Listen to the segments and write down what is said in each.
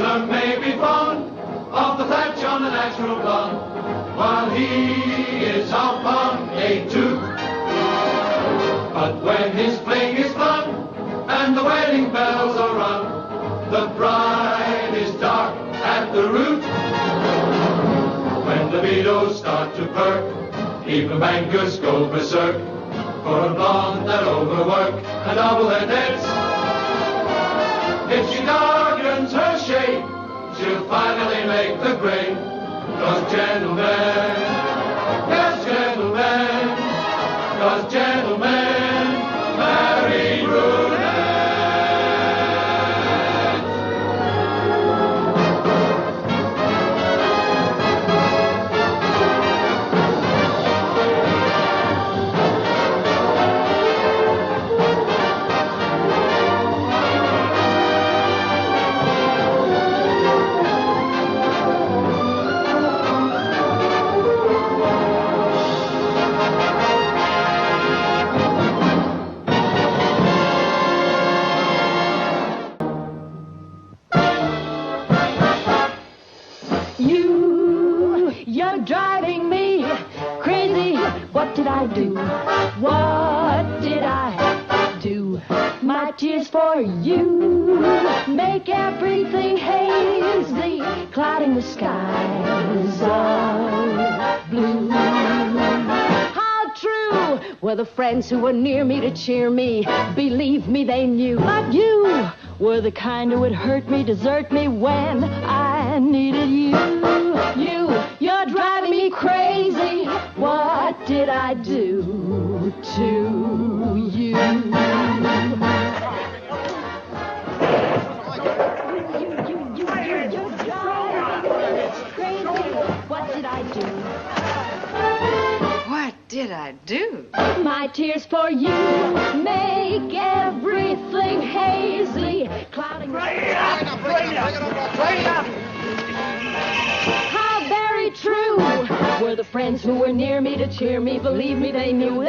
There may be fun of the thatch on the natural lawn, while he is off on a toot. But when his fling is flung and the wedding bells are rung, the bride is dark at the root. When the beetles start to perk, even bankers go berserk for a blonde that overwork and double their debts. If she darkens her shade, she'll finally make the grade. 'Cause gentlemen, yes gentlemen, 'cause gentlemen marry brunettes. You're driving me crazy. What did I do? What did I do? My tears for you make everything hazy, clouding the skies of blue. How true were the friends who were near me to cheer me. Believe me, they knew. But you were the kind who would hurt me, desert me when I needed you. You're driving me crazy. What did I do to you? You're driving me crazy. What did I do? What did I do? My tears for you make everything hazy, clouding the skies. Bring it up! How very true were the friends who were near me to cheer me. Believe me, they knew.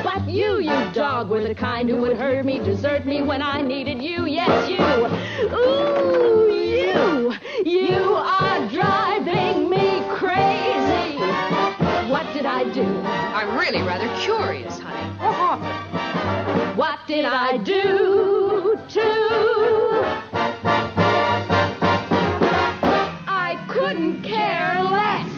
But you dog, were the kind who would hurt me, desert me when I needed you. Yes, you. Ooh, you are driving me crazy. What did I do? I'm really rather curious, honey. What did I do to? I couldn't care less.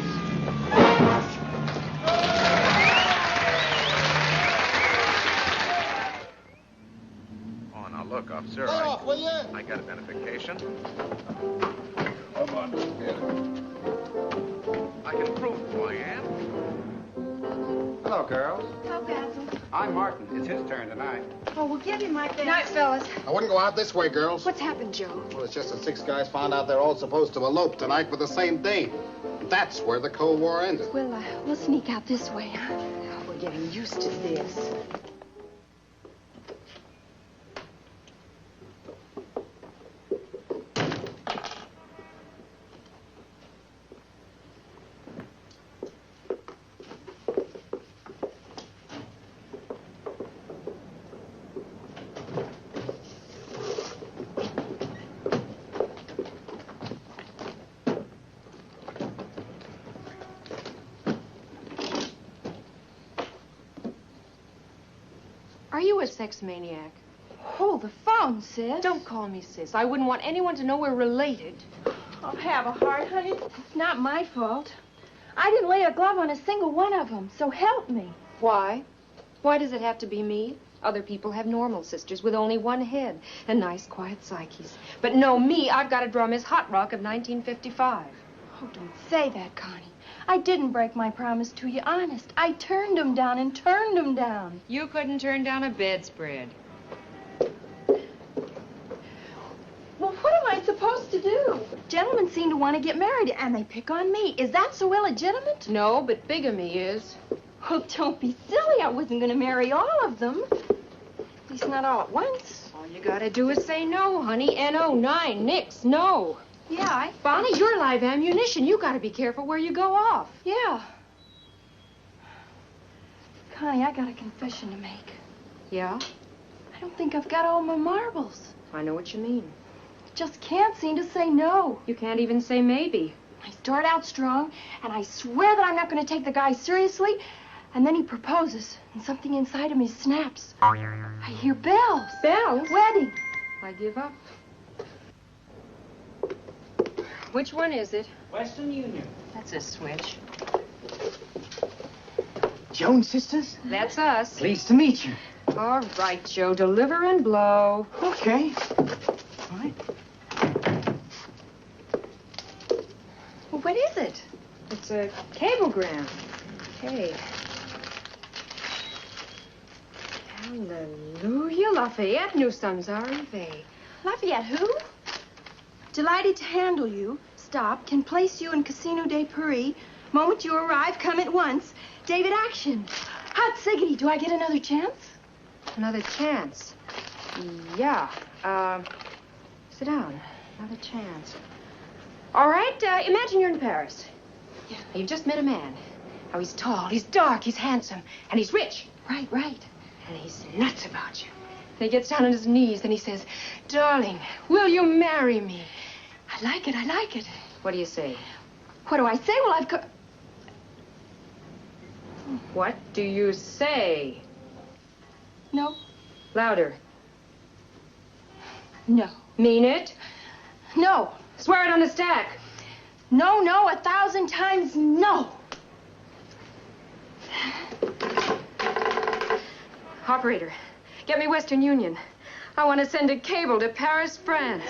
Oh, now look, officer. Lay off, will you? I got identification. Come on, get it. I can prove who I am. Hello, girls. Hello, Basil. I'm Martin. It's his turn tonight. Oh, we'll give him my best. Night, fellas. I wouldn't go out this way, girls. What's happened, Joe? Well, it's just that 6 guys found out they're all supposed to elope tonight with the same dame. That's where the Cold War ended. We'll sneak out this way, huh? Oh, we're getting used to this. Are you a sex maniac? Hold the phone, sis. Don't call me sis. I wouldn't want anyone to know we're related. Oh, have a heart, honey. It's not my fault. I didn't lay a glove on a single one of them, so help me. Why? Why does it have to be me? Other people have normal sisters with only one head and nice, quiet psyches. But no, me, I've got to draw Miss Hot Rock of 1955. Oh, don't say that, Connie. I didn't break my promise to you, honest. I turned him down and turned him down. You couldn't turn down a bedspread. Well, what am I supposed to do? Gentlemen seem to want to get married, and they pick on me. Is that so illegitimate? No, but bigamy is. Oh, don't be silly. I wasn't going to marry all of them. At least not all at once. All you gotta do is say no, honey. N-O, 9, nix, no. Yeah, Bonnie, you're live ammunition. You gotta be careful where you go off. Yeah. Connie, I got a confession to make. Yeah? I don't think I've got all my marbles. I know what you mean. just can't seem to say no. You can't even say maybe. I start out strong, and I swear that I'm not going to take the guy seriously, and then he proposes, and something inside of me snaps. I hear bells. Bells? Wedding. I give up. Which one is it? Western Union. That's a switch. Jones sisters? That's us. Pleased to meet you. All right, Joe. Deliver and blow. Okay. All right. Well, what is it? It's a cablegram. Okay. Hallelujah. Lafayette, nous sommes arrivés. Lafayette who? Delighted to handle you. Stop. Can place you in Casino de Paris. Moment you arrive, come at once. David Action. Hot siggity, do I get another chance? Another chance. Yeah. Sit down. Another chance. All right, imagine you're in Paris. Yeah. You've just met a man. How he's tall, he's dark, he's handsome, and he's rich. Right, right. And he's nuts about you. And he gets down on his knees, and he says, "Darling, will you marry me?" I like it, I like it. What do you say? What do I say? Well, I've got... What do you say? No. Louder. No. Mean it? No. Swear it on the stack. No, no, 1,000 times no. Operator, get me Western Union. I want to send a cable to Paris, France.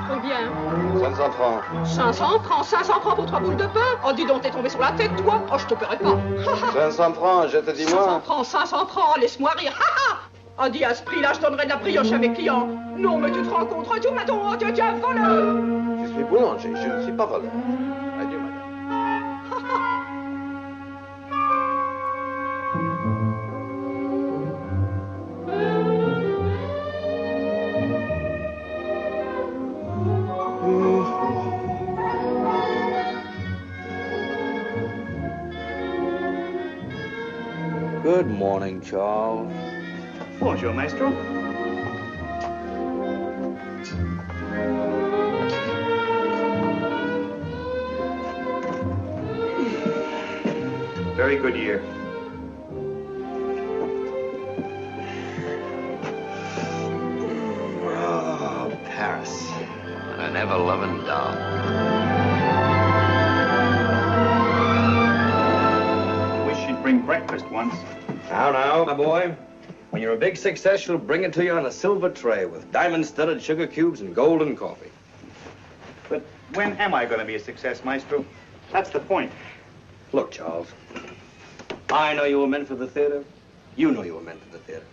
Combien 500 francs. 500 francs, 500 francs pour 3 boules de pain. Oh, dis donc, t'es tombé sur la tête, toi. Oh, je te paierai pas. 500 francs, je te dis 500 francs, laisse-moi rire. Ah, dis, à ce prix-là, je donnerais de la brioche à mes clients. Non, mais tu te rends compte, retourne à ton... Tu es un voleur. Je suis boulanger, je ne suis pas voleur. Adieu, madame. Good morning, Charles. Bonjour, maestro. Very good year. Oh, Paris. And an ever-loving doll. Wish she'd bring breakfast once. Now, my boy. When you're a big success, she'll bring it to you on a silver tray with diamond-studded sugar cubes and golden coffee. But when am I going to be a success, maestro? That's the point. Look, Charles. I know you were meant for the theater. You know you were meant for the theater.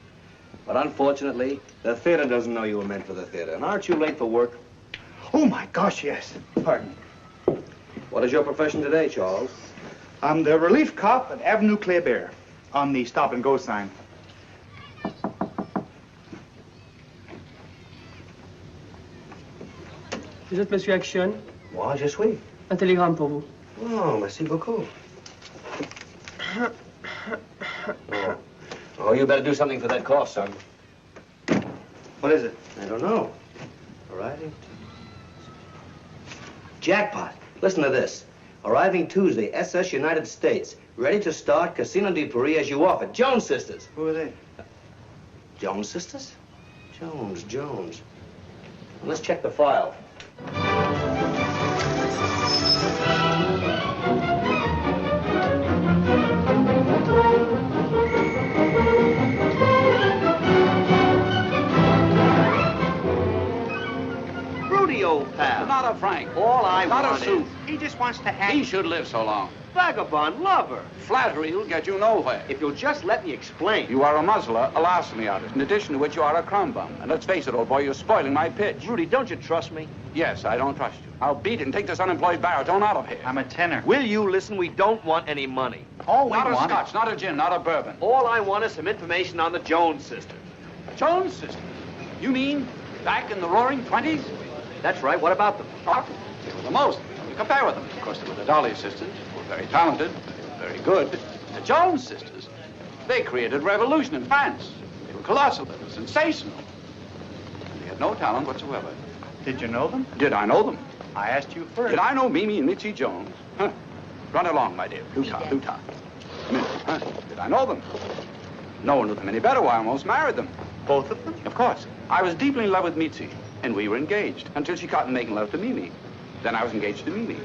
But unfortunately, the theater doesn't know you were meant for the theater. And aren't you late for work? Oh, my gosh, yes. Pardon. What is your profession today, Charles? I'm the relief cop at Avenue Kléber on the stop-and-go sign. Vous êtes Monsieur Action? Moi, je suis. Un télégramme pour vous. Oh, merci beaucoup. Oh, you better do something for that cough, son. What is it? I don't know. Arriving. Jackpot. Listen to this. Arriving Tuesday, SS United States. Ready to start Casino de Paris as you offered. Jones sisters. Who are they? Jones sisters? Jones. Let's check the file. Rudy, old pal. Not a franc. All I Not want a sou. is... He just wants to act. He should live so long. vagabond lover. Flattery will get you nowhere. If you'll just let me explain. You are a muzzler, a larceny artist, in addition to which you are a crumb bum. And let's face it, old boy, you're spoiling my pitch. Rudy, don't you trust me? Yes, I don't trust you. I'll beat it and take this unemployed baritone out of here. I'm a tenor. Will you listen? We don't want any money. Oh, we not a want scotch, it. not a gin, not a bourbon. All I want is some information on the Jones sisters. Jones sisters? You mean back in the roaring 20s? That's right. What about them? Oh, they were the most. You compare with them. Of course, they were the Dolly sisters. They were very talented, very good. The Jones sisters, they created revolution in France. They were colossal. They were sensational. They had no talent whatsoever. Did you know them? Did I know them? I asked you first. Did I know Mimi and Mitzi Jones? Huh. Run along, my dear. Do-ta. Huh? Did I know them? No one knew them any better. Why, I almost married them. Both of them? Of course. I was deeply in love with Mitzi, and we were engaged until she caught me making love to Mimi. Then I was engaged to Mimi.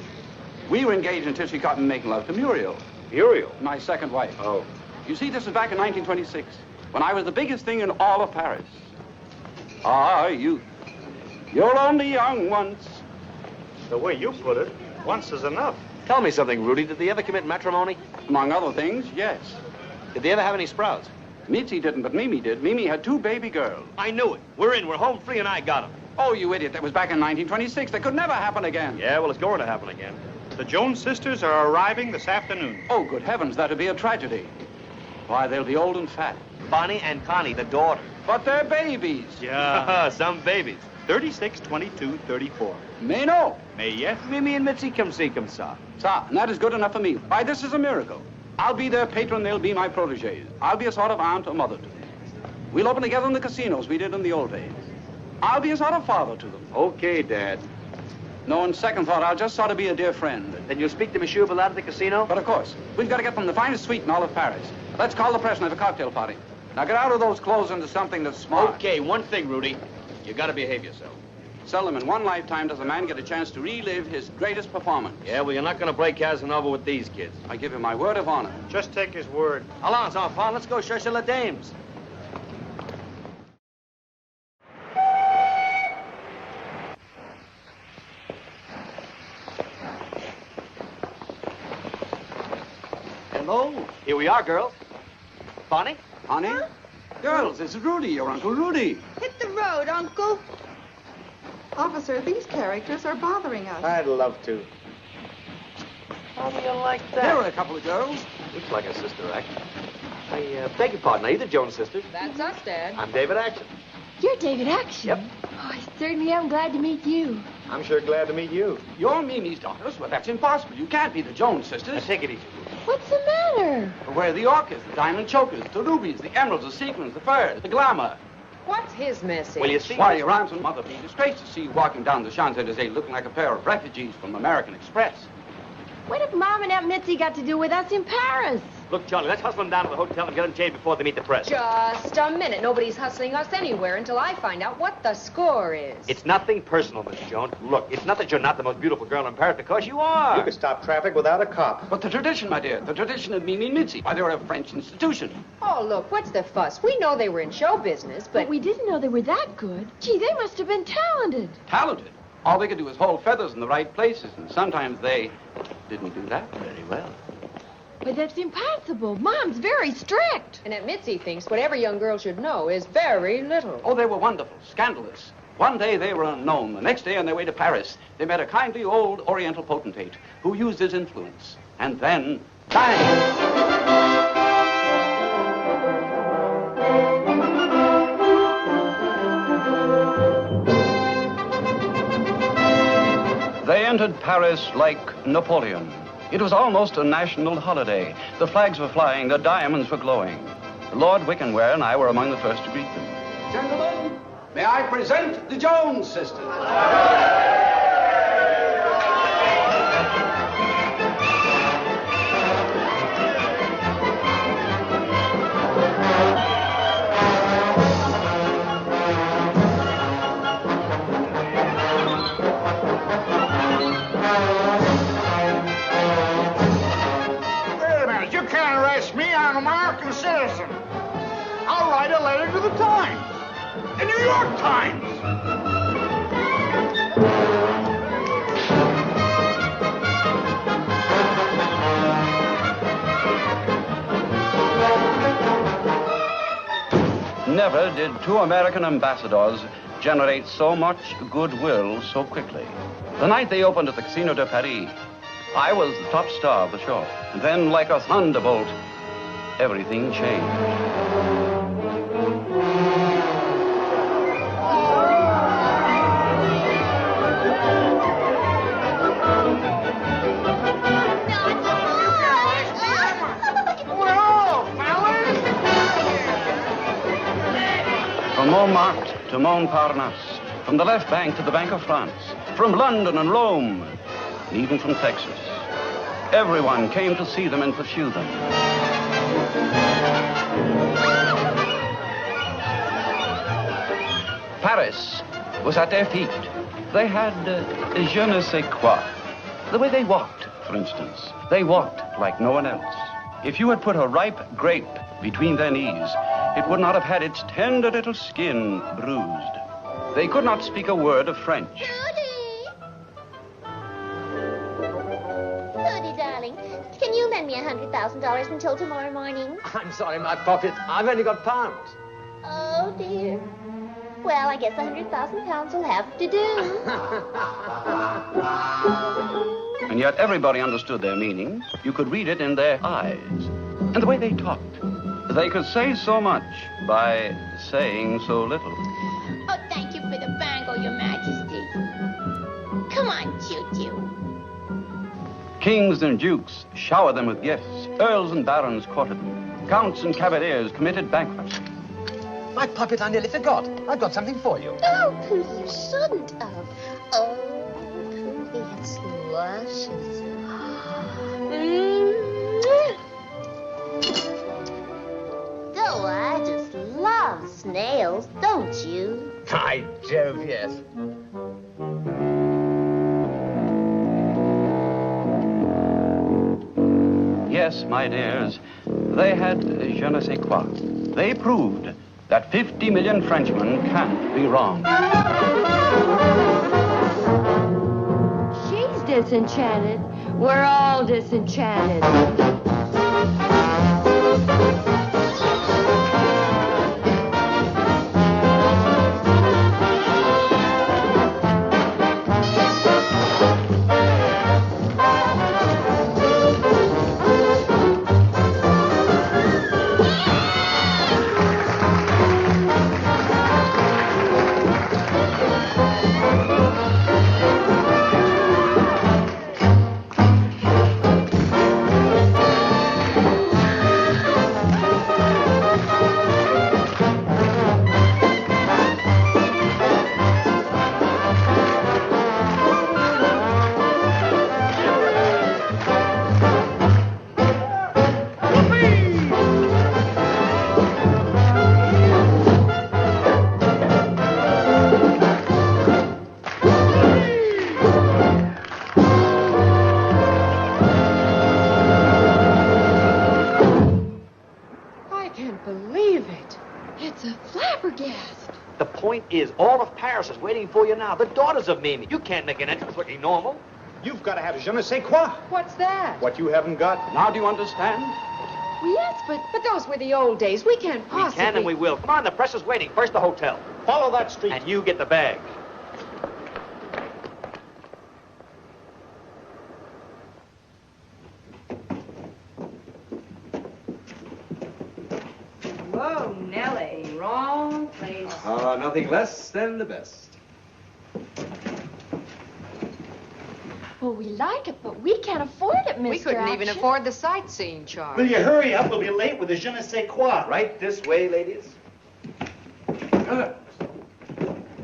We were engaged until she caught me making love to Muriel. Muriel? My second wife. Oh. You see, this was back in 1926, when I was the biggest thing in all of Paris. Ah, you're only young once. The way you put it, once is enough. Tell me something, Rudy. Did they ever commit matrimony? Among other things, yes. Did they ever have any sprouts? Mitzi didn't, but Mimi did. Mimi had 2 baby girls. I knew it. We're in. We're home free, and I got them. Oh, you idiot. That was back in 1926. That could never happen again. Yeah, well, it's going to happen again. The Jones sisters are arriving this afternoon. Oh, good heavens. That'd be a tragedy. Why, they'll be old and fat. Bonnie and Connie, the daughter. But they're babies. Yeah. Some babies. 36, 22, 34. Mais no. Mais yes. Mimi and Mitzi, come see, come sa. Sa, and that is good enough for me. Why, this is a miracle. I'll be their patron, they'll be my protégés. I'll be a sort of aunt or mother to them. We'll open together in the casinos we did in the old days. I'll be a sort of father to them. Okay, Dad. No, on second thought, I'll just sort of be a dear friend. Then you'll speak to Monsieur Vallee at the casino? But of course, we've got to get them the finest suite in all of Paris. Let's call the press and have a cocktail party. Now get out of those clothes into something that's smart. Okay, one thing, Rudy. You got to behave yourself. Seldom in one lifetime does a man get a chance to relive his greatest performance. Yeah, well, you're not going to play Casanova with these kids. I give him my word of honor. Just take his word. Allons, enfant, let's go chercher les dames. Hello. Here we are, girls. Bonnie? Honey? Huh? Girls, it's Rudy, your Uncle Rudy. Hit the road, Uncle. Officer, these characters are bothering us. I'd love to. How do you like that? There are a couple of girls. Looks like a sister act. I beg your pardon. Are you the Jones sisters? That's us, Dad. I'm David Action. You're David Action? Yep. Oh, I certainly am glad to meet you. I'm sure glad to meet you. You're Mimi's daughters? Well, that's impossible. You can't be the Jones sisters. Now, take it easy. What's the matter? Where are the orchids, the diamond chokers, the rubies, the emeralds, the sequins, the furs, the glamour? What's his message? Well, you see... Why, your aunts and mother be disgraced to see you walking down the Champs-Elysees looking like a pair of refugees from American Express. What have Mom and Aunt Mitzi got to do with us in Paris? Look, Charlie, let's hustle them down to the hotel and get them changed before they meet the press. Just a minute. Nobody's hustling us anywhere until I find out what the score is. It's nothing personal, Miss Jones. Look, it's not that you're not the most beautiful girl in Paris, because you are. You could stop traffic without a cop. But the tradition, my dear, the tradition of Mimi and Mitzi. Why, they're a French institution. Oh, look, what's the fuss? We know they were in show business, but we didn't know they were that good. Gee, they must have been talented. Talented? All they could do was hold feathers in the right places, and sometimes they didn't do that very well. But that's impossible. Mom's very strict. And Aunt Mitzi thinks what every young girl should know is very little. Oh, they were wonderful, scandalous. One day they were unknown. The next day on their way to Paris, they met a kindly old Oriental potentate who used his influence. And then, bang! They entered Paris like Napoleon. It was almost a national holiday. The flags were flying, the diamonds were glowing. Lord Wickenware and I were among the first to greet them. Gentlemen, may I present the Jones sisters. I'm an American citizen. I'll write a letter to the Times, the New York Times. never did two American ambassadors generate so much goodwill so quickly. The night they opened at the Casino de Paris, I was the top star of the show. And then, like a thunderbolt, everything changed. From Montmartre to Montparnasse, from the left bank to the Bank of France, from London and Rome, and even from Texas. Everyone came to see them and pursue them. Paris was at their feet. They had je ne sais quoi. The way they walked, for instance. They walked like no one else. If you had put a ripe grape between their knees, it would not have had its tender little skin bruised. They could not speak a word of French. Rudy, darling, can you lend me $100,000 until tomorrow morning? I'm sorry, my pocket. I've only got pounds. Oh, dear. Well, I guess 100,000 pounds will have to do. And yet everybody understood their meaning. You could read it in their eyes. And the way they talked. They could say so much by saying so little. Oh, thank you for the bangle, Your Majesty. Come on, Choo-Choo. Kings and dukes showered them with gifts. Earls and barons courted them. Counts and cavaliers committed bankruptcy. My puppet, I nearly forgot. I've got something for you. Oh, Pooh, you shouldn't have. Oh, Pooh, it's luscious. Oh, I just love snails, don't you? By Jove, yes. Yes, my dears, they had je ne sais quoi. They proved that 50 million Frenchmen can't be wrong. She's disenchanted. We're all disenchanted. Is all of Paris is waiting for you now. The daughters of Mimi. You can't make an entrance looking normal. You've got to have je ne sais quoi. What's that? What you haven't got. Now do you understand? Well, yes, but those were the old days. We can't possibly... We can and we will. Come on, the press is waiting. First the hotel. Follow that street. And you get the bag. Whoa, Nellie. Wrong place. Nothing less than the best. Well, we like it, but we can't afford it, Mr. We couldn't even Action. afford the sightseeing charge. Will you hurry up? We'll be late with the je ne sais quoi. Right this way, ladies.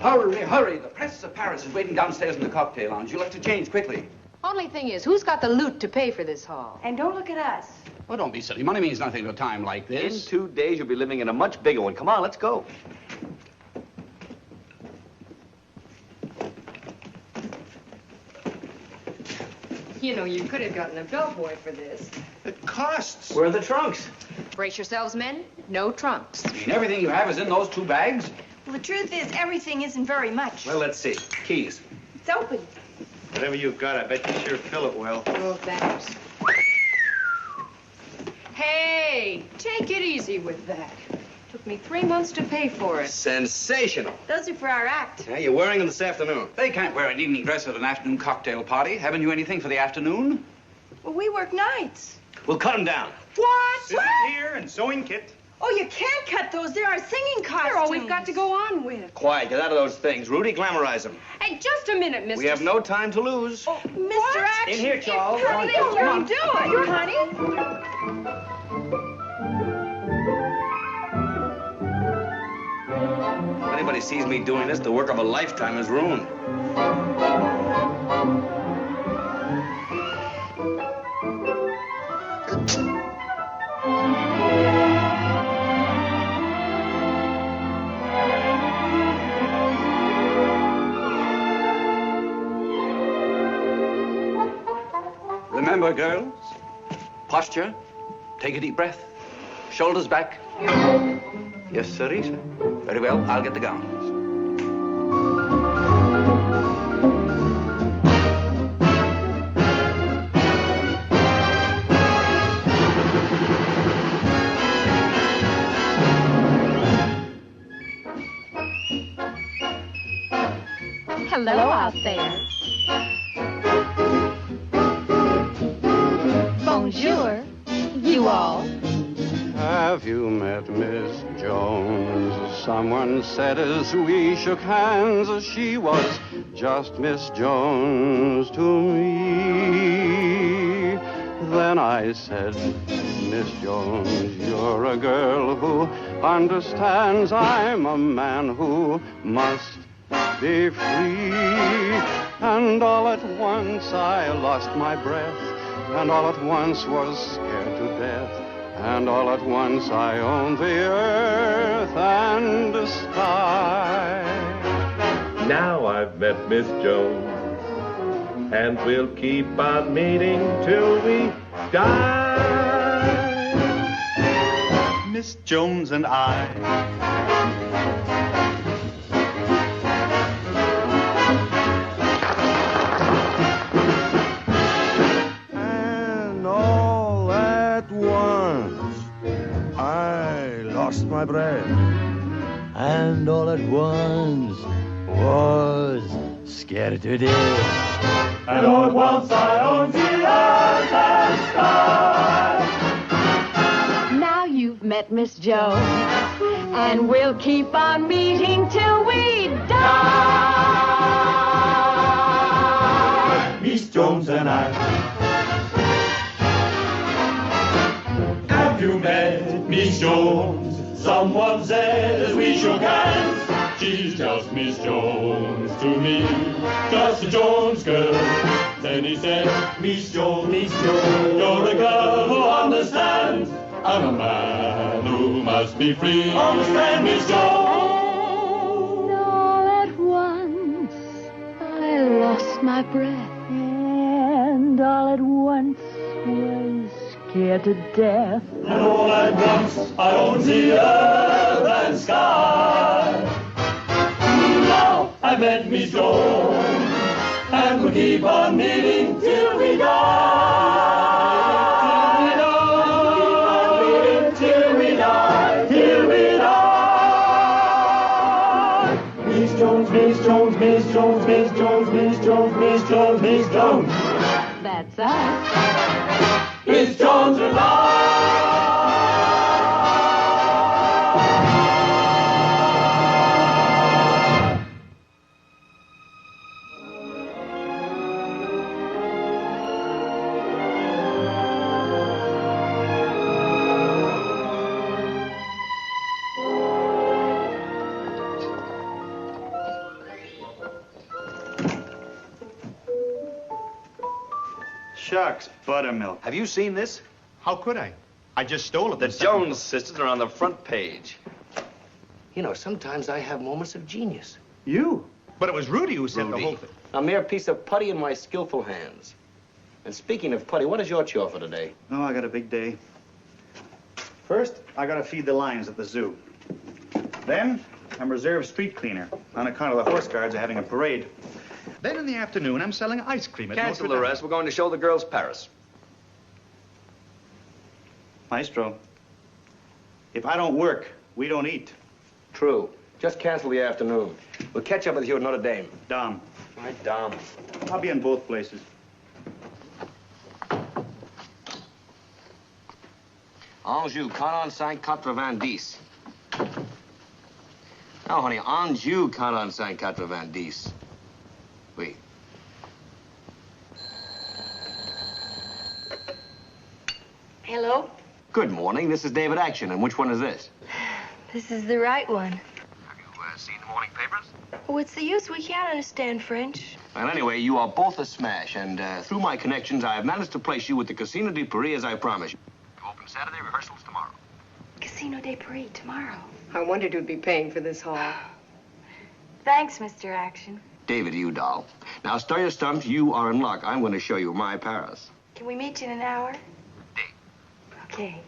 Hurry, hurry. The press of Paris is waiting downstairs in the cocktail lounge. You'll have to change quickly. Only thing is, who's got the loot to pay for this hall? And don't look at us. Well, don't be silly. Money means nothing at a time like this. In 2 days, you'll be living in a much bigger one. Come on, let's go. You know, you could have gotten a bellboy for this. It costs. Where are the trunks? Brace yourselves, men. No trunks. You mean everything you have is in those 2 bags? Well, the truth is, everything isn't very much. Well, let's see. Keys. It's open. Whatever you've got, I bet you sure fill it well. Oh, thanks. Hey, take it easy with that. Took took me 3 months to pay for it. Sensational. Those are for our act. Yeah, you're wearing them this afternoon. They can't wear an evening dress at an afternoon cocktail party. Haven't you anything for the afternoon? Well, we work nights. We'll cut them down. What? Scissors here and sewing kit. Oh, you can't cut those. They're our singing costumes. They're all we've got to go on with. Quiet, get out of those things. Rudy, glamorize them. Hey, just a minute, Mr. We have no time to lose. Oh, Mr. Action. In here, Charles. Honey, Come on. do it, honey. If anybody sees me doing this, the work of a lifetime is ruined. Remember, girls, posture, take a deep breath, shoulders back. Yes, sir. Very well, I'll get the gowns. Hello out there. Bonjour, you all. Have you met Miss Jones? Someone said as we shook hands, she was just Miss Jones to me. Then I said, Miss Jones, you're a girl who understands I'm a man who must be free. And all at once I lost my breath, and all at once was scared to death, and all at once I owned the earth and the sky. Now I've met Miss Jones, and we'll keep on meeting till we die. Miss Jones and I. My breath, and all at once was scared to death. And all at once I owned the earth and sky. Now you've met Miss Jones, and we'll keep on meeting till we die. Miss Jones and I. Have you met Miss Jones? Someone said as we shook hands, she's just Miss Jones to me, just a Jones girl. Then he said, Miss Jones, you're a girl who understands. I'm a man who must be free. Understand, Miss Jones? And all at once I lost my breath, and all at once was scared to death. And all at once I owned the earth and sky. Now I met Miss Jones, and we'll keep on meeting till we die. Till we die, till we die. Miss Jones, Miss Jones, Miss Jones, Miss Jones, Miss Jones, Miss Jones, Miss Jones. That's us. Miss Jones and I. Shucks, buttermilk. Have you seen this? How could I? I just stole it. The Jones sisters are on the front page. You know, sometimes I have moments of genius. You? But it was Rudy who said the whole thing. A mere piece of putty in my skillful hands. And speaking of putty, what is your chore for today? Oh, I got a big day. First, I gotta feed the lions at the zoo. Then, I'm reserve street cleaner on account of the horse guards are having a parade. Then in the afternoon, I'm selling ice cream at Cancel Notre the Dame. rest. We're going to show the girls Paris. Maestro, if I don't work, We don't eat. True. Just cancel the afternoon. We'll catch up with you at Notre Dame. Dom. Right, Dom. I'll be in both places. Anjou, 45-90. No, honey, Anjou, 45-90. Oui. Hello? Good morning. This is David Action. And which one is this? This is the right one. Have you seen the morning papers? What's the use? We can't understand French. Well, anyway, you are both a smash. And through my connections, I have managed to place you with the Casino de Paris as I promised. You open Saturday, rehearsals tomorrow. Casino de Paris tomorrow. I wondered who'd be paying for this hall. Thanks, Mr. Action. David, you doll. Now, stir your stumps. You are in luck. I'm going to show you my Paris. Can we meet you in an hour? Okay.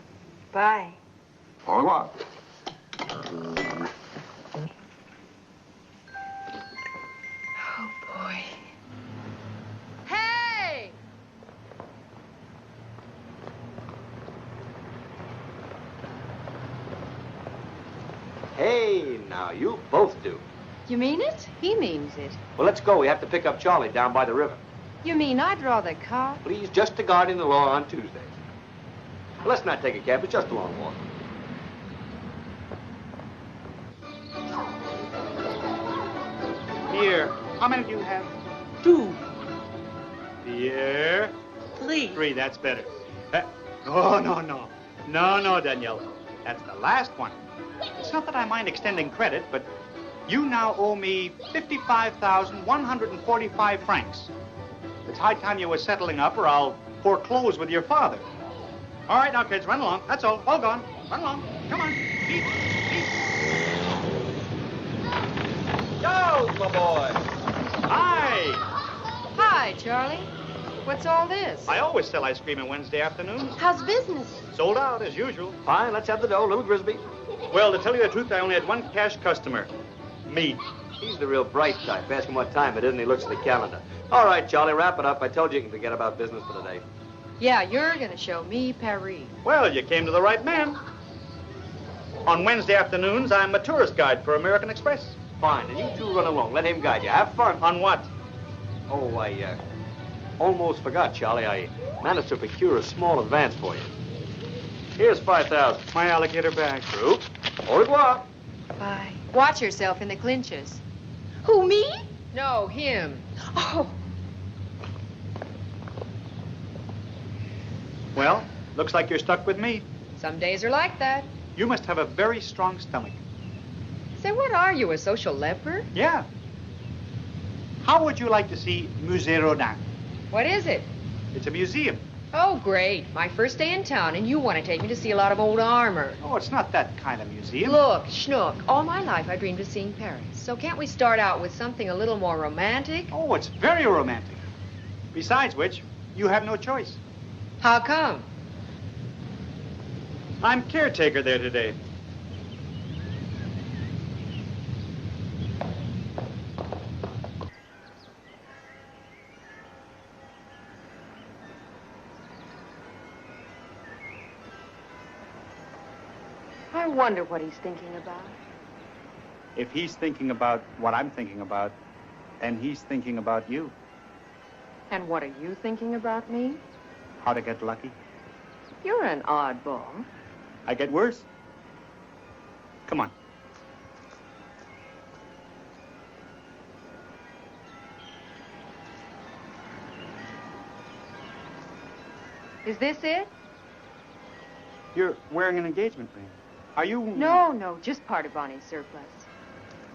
Bye. Au revoir. Oh, boy. Hey! Hey, now, you both do. You mean it? He means it. Well, let's go. We have to pick up Charlie down by the river. You mean I draw the car? Please, just to guardian the law on Tuesdays. Well, let's not take a cab. It's just a long walk. Here. How many do you have? 2. Here. 3. 3, that's better. Oh, no, Daniela. That's the last one. It's not that I mind extending credit, but you now owe me 55,145 francs. It's high time you were settling up, or I'll foreclose with your father. All right, now, kids, run along. That's all. All gone. Run along. Come on. Beat. Jones, my boy. Hi. Hi, Charlie. What's all this? I always sell ice cream on Wednesday afternoons. How's business? Sold out, as usual. Fine, let's have the dough, little Grisby. Well, to tell you the truth, I only had one cash customer. Me. He's the real bright type. Ask him what time it is, and he looks at the calendar. All right, Charlie, wrap it up. I told you can forget about business for today. Yeah, you're gonna show me Paris. Well, you came to the right man. On Wednesday afternoons, I'm a tourist guide for American Express. Fine, and you two run along. Let him guide you. Have fun. On what? Oh, I almost forgot, Charlie. I managed to procure a small advance for you. Here's 5,000. My alligator bag. True. Au revoir. Bye. Watch yourself in the clinches. Who, me? No, him. Oh. Well, looks like you're stuck with me. Some days are like that. You must have a very strong stomach. Say, what are you, a social leper? Yeah. How would you like to see Musée Rodin? What is it? It's a museum. Oh, great. My first day in town, and you want to take me to see a lot of old armor. Oh, it's not that kind of museum. Look, Schnook, all my life I dreamed of seeing Paris. So can't we start out with something a little more romantic? Oh, it's very romantic. Besides which, you have no choice. How come? I'm caretaker there today. I wonder what he's thinking about. If he's thinking about what I'm thinking about, then he's thinking about you. And what are you thinking about me? How to get lucky. You're an oddball. I get worse. Come on. Is this it? You're wearing an engagement ring. Are you... No, just part of Bonnie's surplus.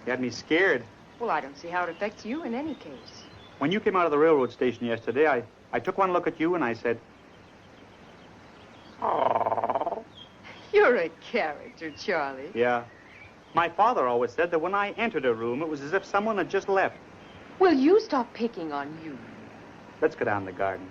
You had me scared. Well, I don't see how it affects you in any case. When you came out of the railroad station yesterday, I took one look at you and I said... Oh. You're a character, Charlie. Yeah. My father always said that when I entered a room, it was as if someone had just left. Will you stop picking on you? Let's go down the garden.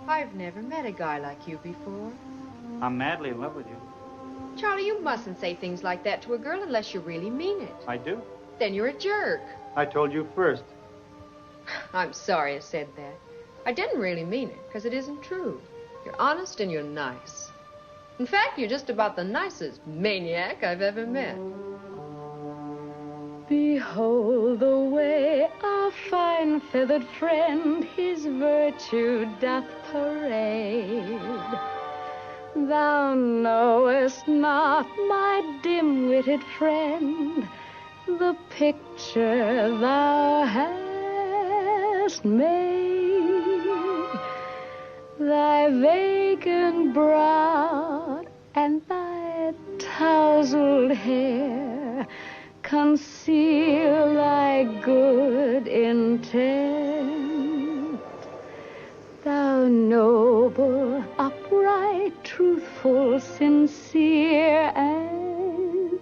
I've never met a guy like you before. I'm madly in love with you. Charlie, you mustn't say things like that to a girl unless you really mean it. I do. Then you're a jerk. I told you first. I'm sorry I said that. I didn't really mean it, because it isn't true. You're honest and you're nice. In fact, you're just about the nicest maniac I've ever met. Behold the way our fine feathered friend his virtue doth parade. Thou knowest not, my dim-witted friend, the picture thou hast made. Thy vacant brow and thy tousled hair conceal thy good intent. Thou noble, upright, truthful, sincere, and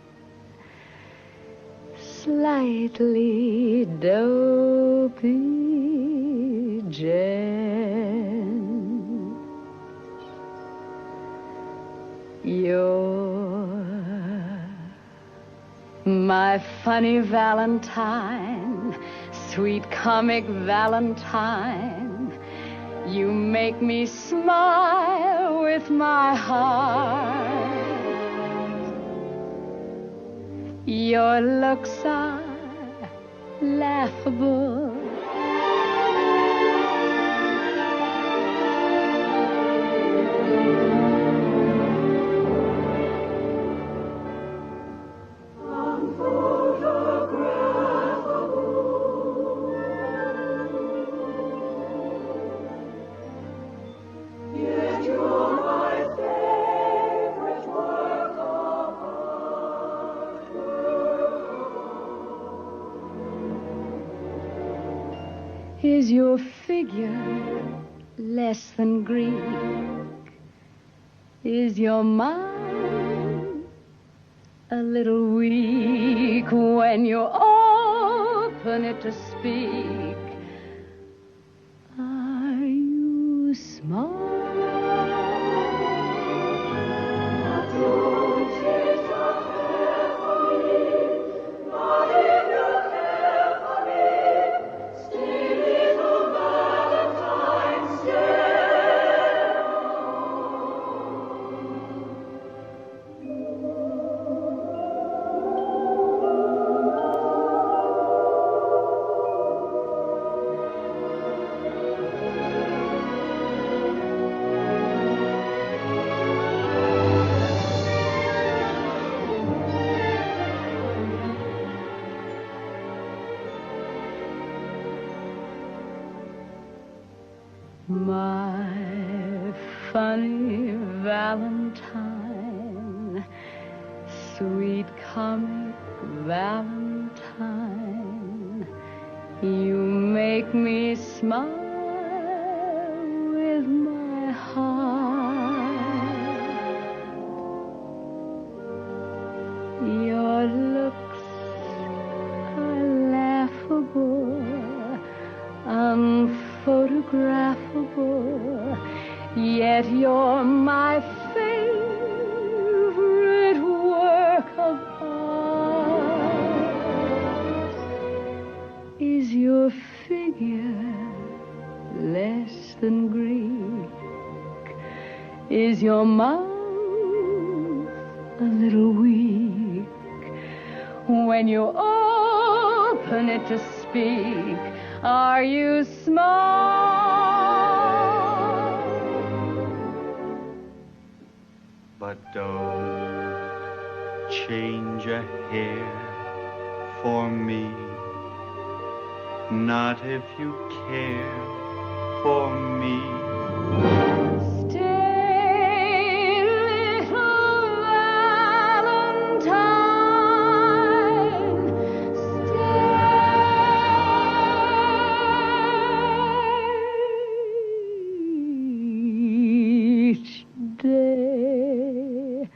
slightly dopey, Jeanne. You're my funny Valentine, sweet comic Valentine. You make me smile with my heart. Your looks are laughable. Is your figure less than Greek? Is your mind a little weak when you open it to speak? Are you smart? My funny Valentine, sweet comic Valentine, you make me smile with my heart. Your looks are laughable, unphotographable, yet you're my favorite work of art. Is your figure less than Greek? Is your mouth a little weak when you open it to speak? Are you smart? But don't change a hair for me. Not if you care for me. Stay, little Valentine. Each day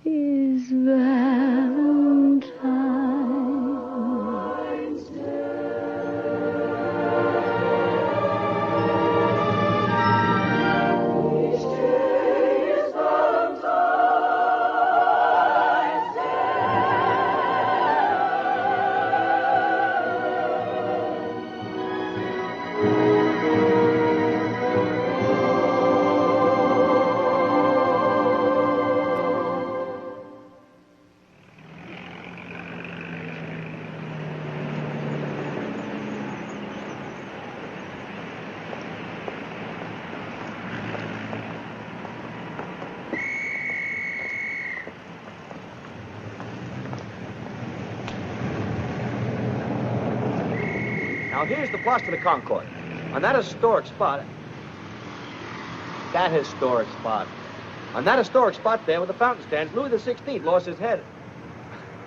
is Valentine's Day. Now, here's the Place de la Concorde. On that historic spot... On that historic spot there with the fountain stands, Louis XVI lost his head.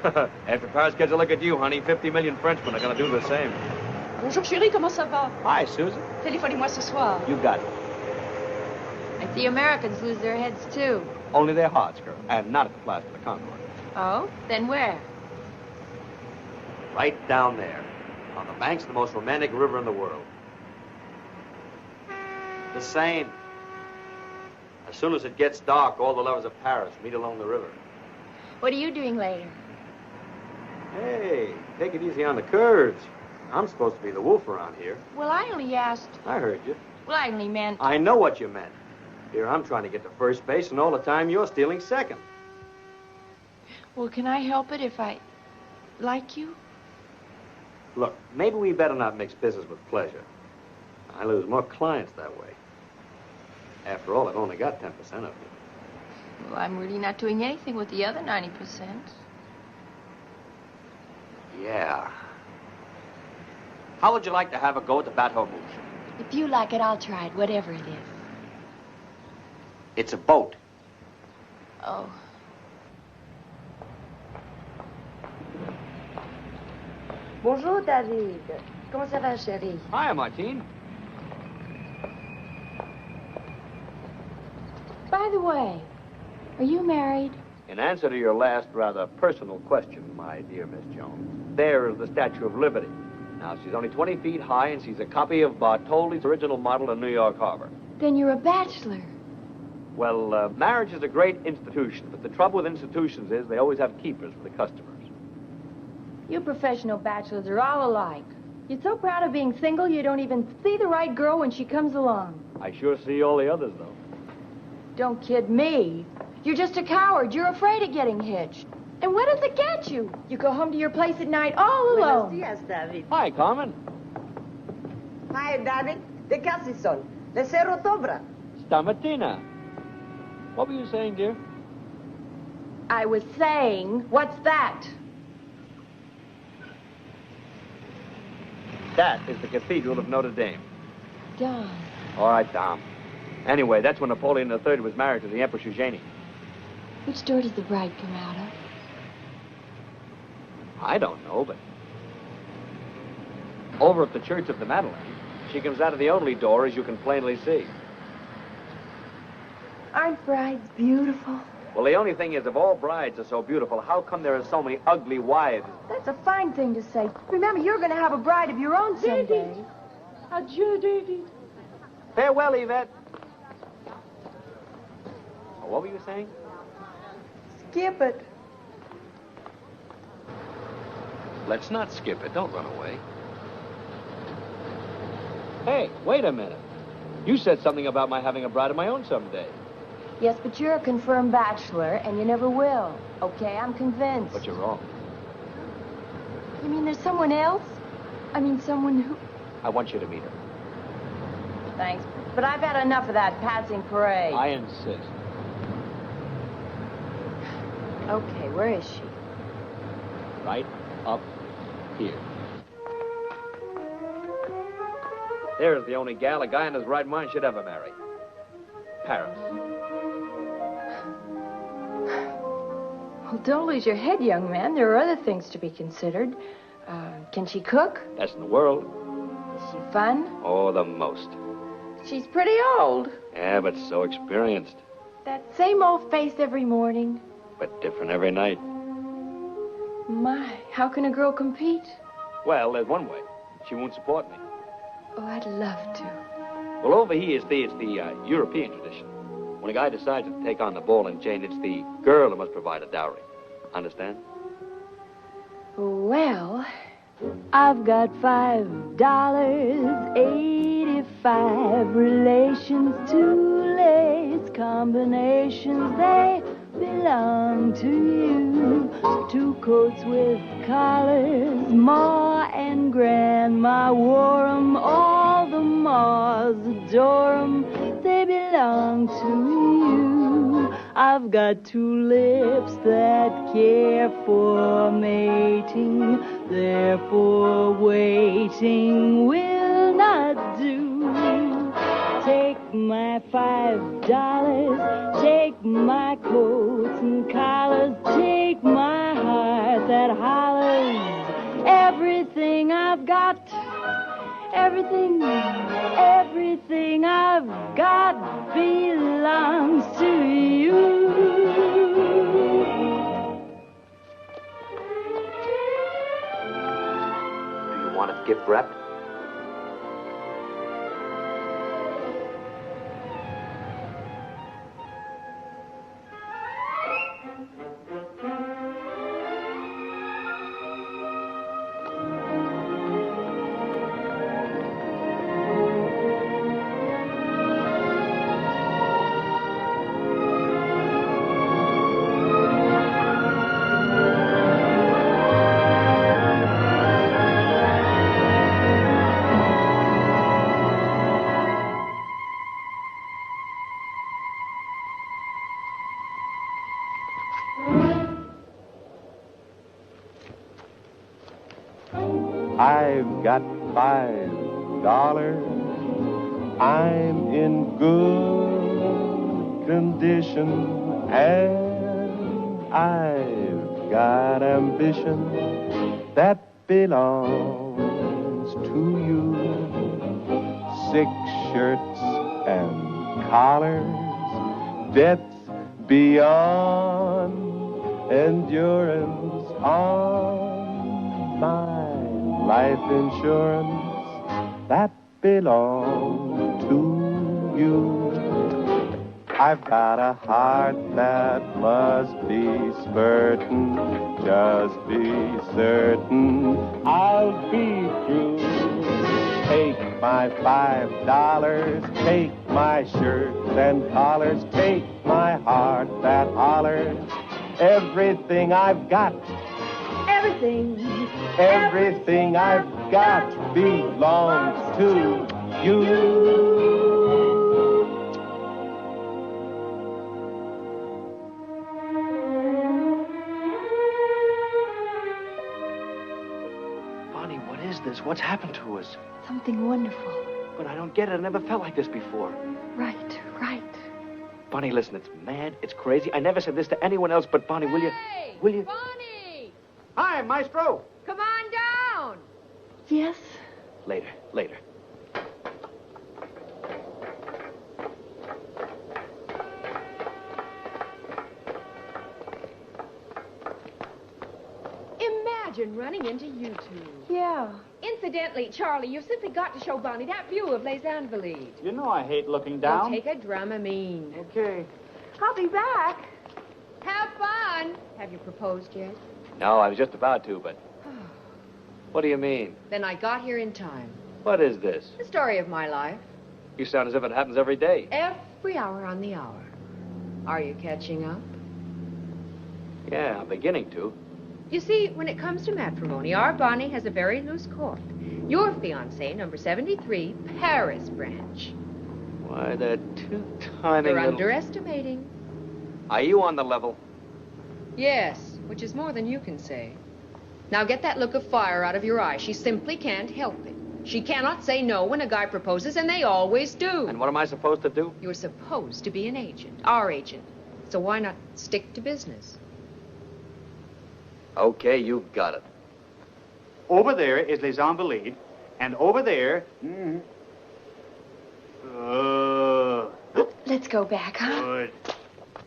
After Paris gets a look at you, honey, 50 million Frenchmen are going to do the same. Bonjour, chérie, comment ça va? Hi, Susan. Téléphonez-moi ce soir. You got it. I see Americans lose their heads, too. Only their hearts, girl, and not at the Place de la Concorde. Oh? Then where? Right down there, on the banks of the most romantic river in the world. The Seine. As soon as it gets dark, all the lovers of Paris meet along the river. What are you doing later? Hey, take it easy on the curves. I'm supposed to be the wolf around here. Well, I only asked. I heard you. Well, I only meant... I know what you meant. Here, I'm trying to get to first base, and all the time you're stealing second. Well, can I help it if I like you? Look, maybe we better not mix business with pleasure. I lose more clients that way. After all, I've only got 10% of you. Well, I'm really not doing anything with the other 90%. Yeah. How would you like to have a go at the Bateau Mouche? If you like it, I'll try it, whatever it is. It's a boat. Oh. Bonjour, David. Comment ça va, chérie? Hi, Martine. By the way, are you married? In answer to your last rather personal question, my dear Miss Jones, there is the Statue of Liberty. Now, she's only 20 feet high, and she's a copy of Bartoli's original model in New York Harbor. Then you're a bachelor. Well, marriage is a great institution, but the trouble with institutions is they always have keepers for the customers. You professional bachelors are all alike. You're so proud of being single, you don't even see the right girl when she comes along. I sure see all the others, though. Don't kid me. You're just a coward. You're afraid of getting hitched. And what does it get you? You go home to your place at night all alone. Buenos días, David. Hi, Carmen. Hi, David. De casa son. Le Cerro Tobra. Stamattina. What were you saying, dear? I was saying, what's that? That is the Cathedral of Notre Dame. Don. All right, Dom. Anyway, that's when Napoleon III was married to the Empress Jeanne. Which door does the bride come out of? I don't know, but... over at the Church of the Madeleine, she comes out of the only door, as you can plainly see. Aren't brides beautiful? Well, the only thing is, if all brides are so beautiful, how come there are so many ugly wives? That's a fine thing to say. Remember, you're going to have a bride of your own someday. David. Adieu, David. Farewell, Yvette. Oh, what were you saying? Skip it. Let's not skip it. Don't run away. Hey, wait a minute. You said something about my having a bride of my own someday. Yes, but you're a confirmed bachelor, and you never will. Okay, I'm convinced. But you're wrong. You mean there's someone else? I mean, someone who... I want you to meet her. Thanks, but I've had enough of that passing parade. I insist. Okay, where is she? Right up here. There's the only gal a guy in his right mind should ever marry. Paris. Well, don't lose your head, young man. There are other things to be considered. Can she cook? Best in the world. Is she fun? Oh, the most. She's pretty old. Yeah, but so experienced. That same old face every morning. But different every night. My, how can a girl compete? Well, there's one way. She won't support me. Oh, I'd love to. Well, over here, it's the European tradition. When a guy decides to take on the ball and chain, it's the girl who must provide a dowry. Understand? Well, I've got $5, 85 relations, 2 lace combinations. They belong to you. 2 coats with collars, Ma and Grandma wore 'em. All the Ma's adore 'em. They belong to you. I've got two lips that care for mating, therefore waiting will not do. Take my $5, take my coats and collars, take my heart that hollers. Everything I've got, everything I've got belongs to you. Do you want it gift wrapped? I've got $5. I'm in good condition, and I've got ambition that belongs to you. 6 shirts and collars, debts beyond endurance on my life insurance that belongs to you. I've got a heart that must be spurtin', just be certain I'll be true. Take my $5, take my shirts and collars, take my heart that hollers. Everything I've got, everything I've got belongs to you. Bonnie, what is this? What's happened to us? Something wonderful. But I don't get it. I never felt like this before. Right. Bonnie, listen, it's mad, it's crazy. I never said this to anyone else, but Bonnie, will you? Bonnie! Hi, Maestro. Come on down. Yes? Later. Imagine running into you two. Yeah. Incidentally, Charlie, you've simply got to show Bonnie that view of Les Invalides. You know I hate looking down. Take a Dramamine. Okay. I'll be back. Have fun. Have you proposed yet? No, I was just about to, but... What do you mean? Then I got here in time. What is this? The story of my life. You sound as if it happens every day. Every hour on the hour. Are you catching up? Yeah, I'm beginning to. You see, when it comes to matrimony, our Bonnie has a very loose court. Your fiancé, number 73, Paris branch. Why, that two-timing You're little... underestimating. Are you on the level? Yes, which is more than you can say. Now get that look of fire out of your eye. She simply can't help it. She cannot say no when a guy proposes, and they always do. And what am I supposed to do? You're supposed to be an agent, our agent. So why not stick to business? Okay, you've got it. Over there is Les Invalides, and over there... Let's go back, huh? Good.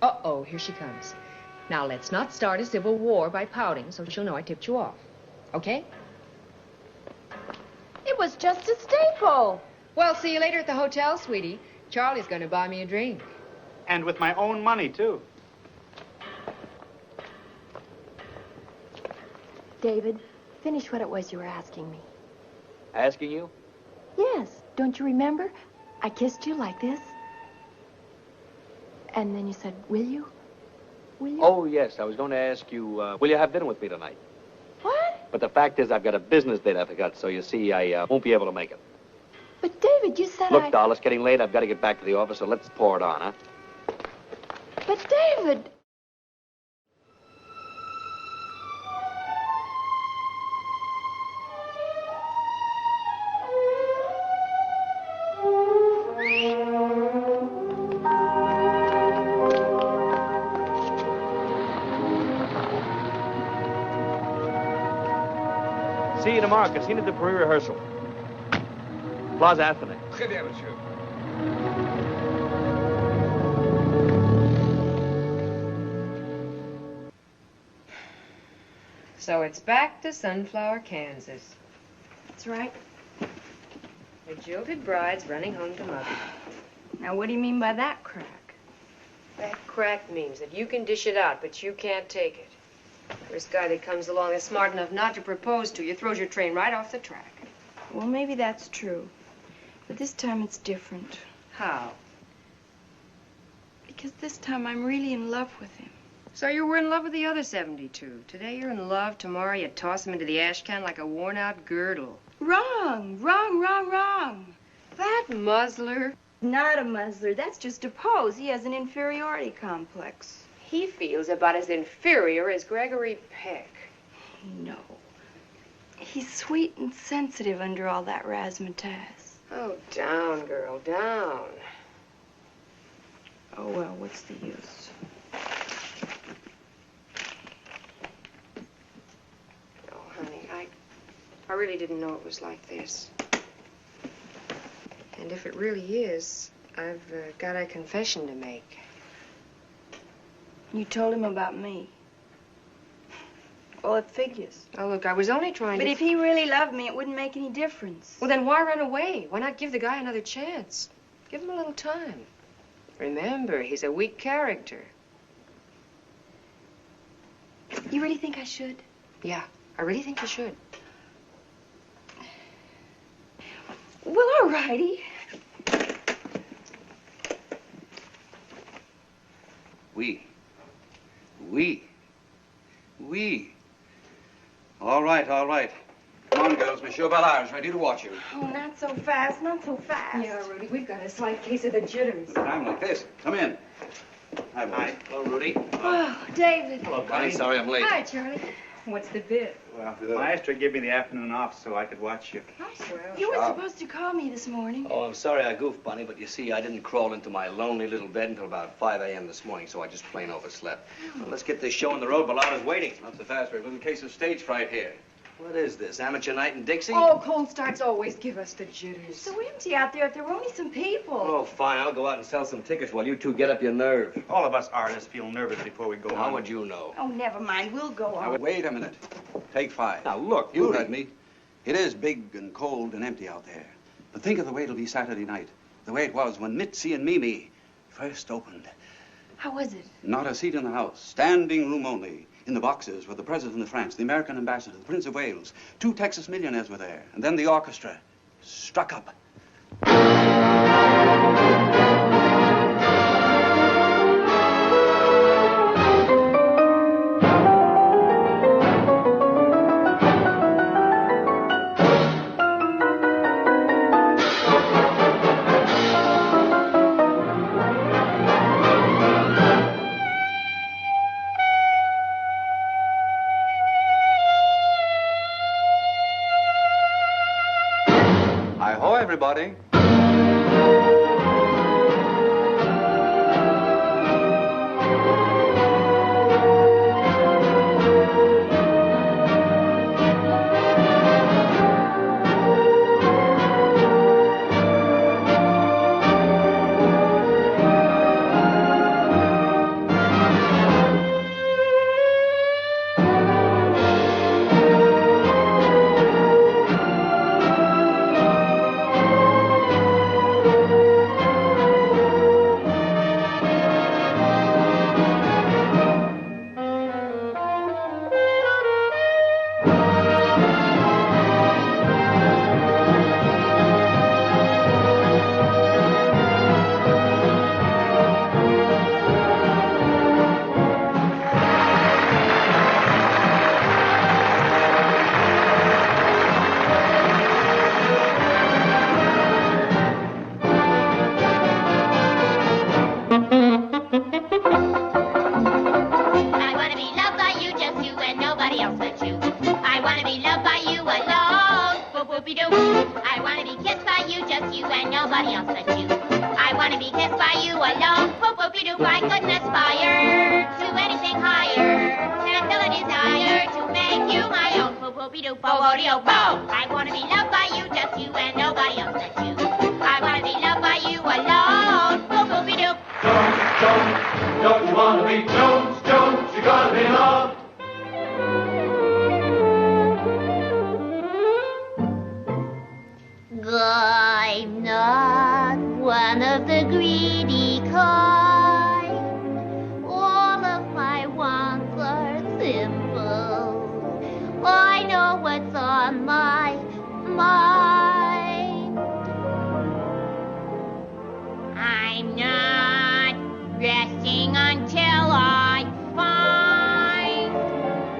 Uh-oh, here she comes. Now, let's not start a civil war by pouting, so she'll know I tipped you off. Okay? It was just a staple. Well, see you later at the hotel, sweetie. Charlie's going to buy me a drink. And with my own money, too. David, finish what it was you were asking me. Asking you? Yes. Don't you remember? I kissed you like this. And then you said, will you? Will you? Oh, yes. I was going to ask you, will you have dinner with me tonight? What? But the fact is, I've got a business date I forgot, so you see, I won't be able to make it. But, David, you said Look, doll, it's getting late. I've got to get back to the office, so let's pour it on, huh? But, David... See you tomorrow, Casino de Paris rehearsal. Plaza Anthony. Très bien, monsieur. So it's back to Sunflower, Kansas. That's right. The jilted bride's running home to mother. Now, what do you mean by that crack? That crack means that you can dish it out, but you can't take it. First guy that comes along that's smart enough not to propose to you throws your train right off the track. Well, maybe that's true. But this time it's different. How? Because this time I'm really in love with him. So you were in love with the other 72. Today you're in love, tomorrow you toss him into the ash can like a worn-out girdle. Wrong, wrong, wrong, wrong. That muzzler. Not a muzzler. That's just a pose. He has an inferiority complex. He feels about as inferior as Gregory Peck. No. He's sweet and sensitive under all that razzmatazz. Oh, down, girl, down. Oh, well, what's the use? Oh, honey, I really didn't know it was like this. And if it really is, I've got a confession to make. You told him about me. Well, it figures. Oh, look, I was only trying to... But if he really loved me, it wouldn't make any difference. Well, then why run away? Why not give the guy another chance? Give him a little time. Remember, he's a weak character. You really think I should? Yeah, I really think you should. Well, all righty. We. All right, all right. Come on, girls. Monsieur Vallee is ready to watch you. Oh, not so fast, not so fast. Yeah, Rudy, we've got a slight case of the jitters. Time like this. Come in. Hi, Bonnie. Hello, Rudy. Oh, David. Hello, Bonnie. Sorry I'm late. Hi, Charlie. What's the bid? Well, the maestro gave me the afternoon off so I could watch you. You were supposed to call me this morning. Oh, I'm sorry I goofed, Bonnie, but you see, I didn't crawl into my lonely little bed until about 5 a.m. this morning, so I just plain overslept. Well, let's get this show on the road. Ballada's waiting. Not so fast. We have a little case of stage fright here. What is this, amateur night in Dixie? Oh, cold starts always give us the jitters. It's so empty out there if there were only some people. Oh, fine. I'll go out and sell some tickets while you two get up your nerve. All of us artists feel nervous before we go on. How would you know? Oh, never mind. We'll go on. Now, wait a minute. Take 5. Now, look, You Rudy. heard me. It is big and cold and empty out there. But think of the way it'll be Saturday night. The way it was when Mitzi and Mimi first opened. How was it? Not a seat in the house. Standing room only. In the boxes were the President of France, the American ambassador, the Prince of Wales. 2 Texas millionaires were there. And then the orchestra struck up. Hi-ho, everybody. Boop-boop-de-doop, bo-bo-de-oh-bo. I want to be loved by you, just you and nobody else but you. I want to be loved by you alone. Boop-boop-de-doop. Jones, don't you want to be Jones? Jones, you gotta be loved. I'm not one of the greedy kind. All of my wants are simple. I know what's on my mind. I'm not resting until I find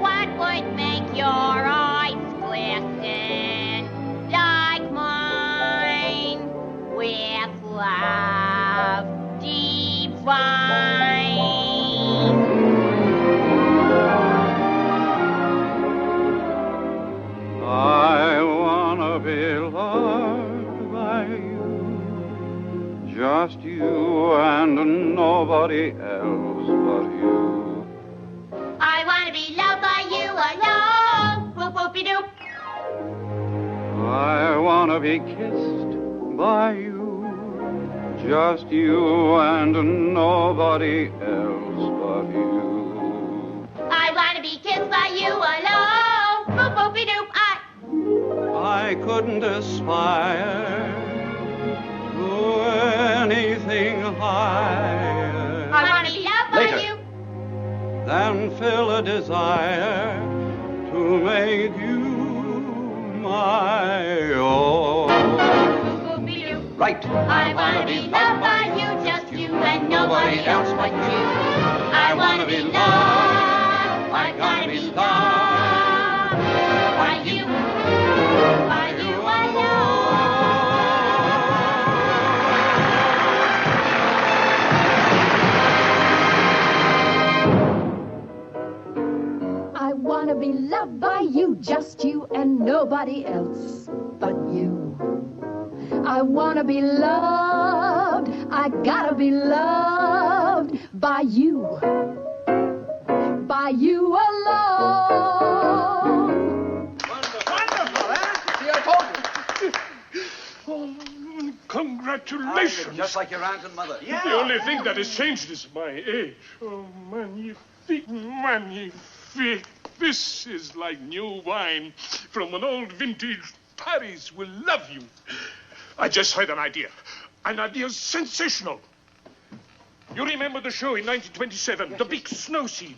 what would make your eyes glisten like mine with love divine. I wanna be loved by you, just you and nobody else but you. I want to be loved by you alone. Boop-boop-de-doop. I wanna be kissed by you, just you and nobody else but you. I want to be kissed by you alone. Boop-boop-de-doop. I couldn't aspire to anything higher I want to be loved by you. than feel a desire to make you my own. Right. I want to be loved by you, just you and nobody else but you. I want to be loved. I gotta be loved by you. By you I want to be loved by you, just you and nobody else but you. I want to be loved. I gotta be loved by you. By you alone. Congratulations. Just like your aunt and mother. The only thing that has changed is my age. Oh, magnifique, magnifique. This is like new wine from an old vintage. Paris will love you. I just had an idea. An idea sensational. You remember the show in 1927, the big snow scene?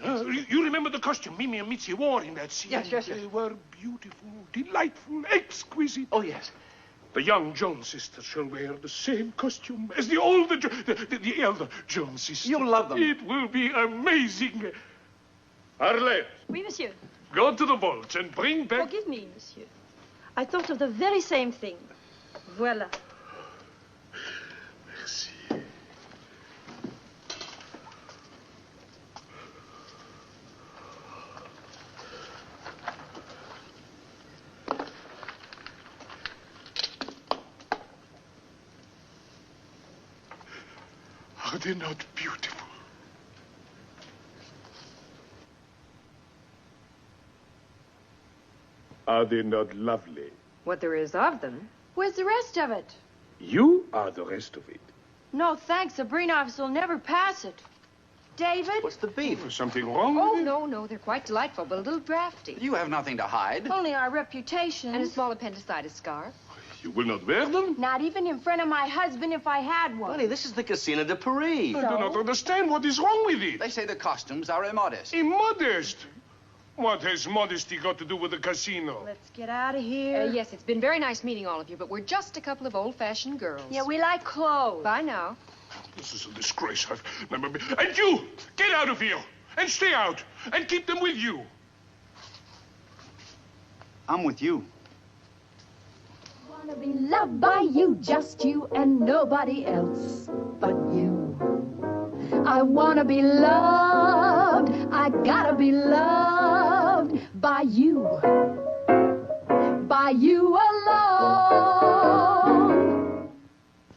You remember the costume Mimi and Mitzi wore in that scene? Yes. They were beautiful, delightful, exquisite. Oh, yes. The young Jones sisters shall wear the same costume as the older, the elder Jones sisters. You'll love them. It will be amazing. Arlette, Oui, monsieur. go to the vault and bring back... Forgive me, monsieur. I thought of the very same thing. Voilà. Merci. Are they not beautiful? Are they not lovely? What there is of them. Where's the rest of it? You are the rest of it. No, thanks. The Brunettes will never pass it. David? What's the beef? Is something wrong Oh, with it? no, they're quite delightful, but a little drafty. You have nothing to hide. Only our reputation. And a small appendicitis scar. You will not wear them? Not even in front of my husband if I had one. Honey, this is the Casino de Paris. I do not understand what is wrong with it. They say the costumes are immodest. Immodest? What has modesty got to do with the casino? Let's get out of here. Yes, it's been very nice meeting all of you, but we're just a couple of old-fashioned girls. Yeah, we like clothes. Bye now. This is a disgrace. I've never been... And you! Get out of here! And stay out! And keep them with you! I'm with you. I want to be loved by you, just you and nobody else but you. I want to be loved. I gotta be loved by you. By you alone.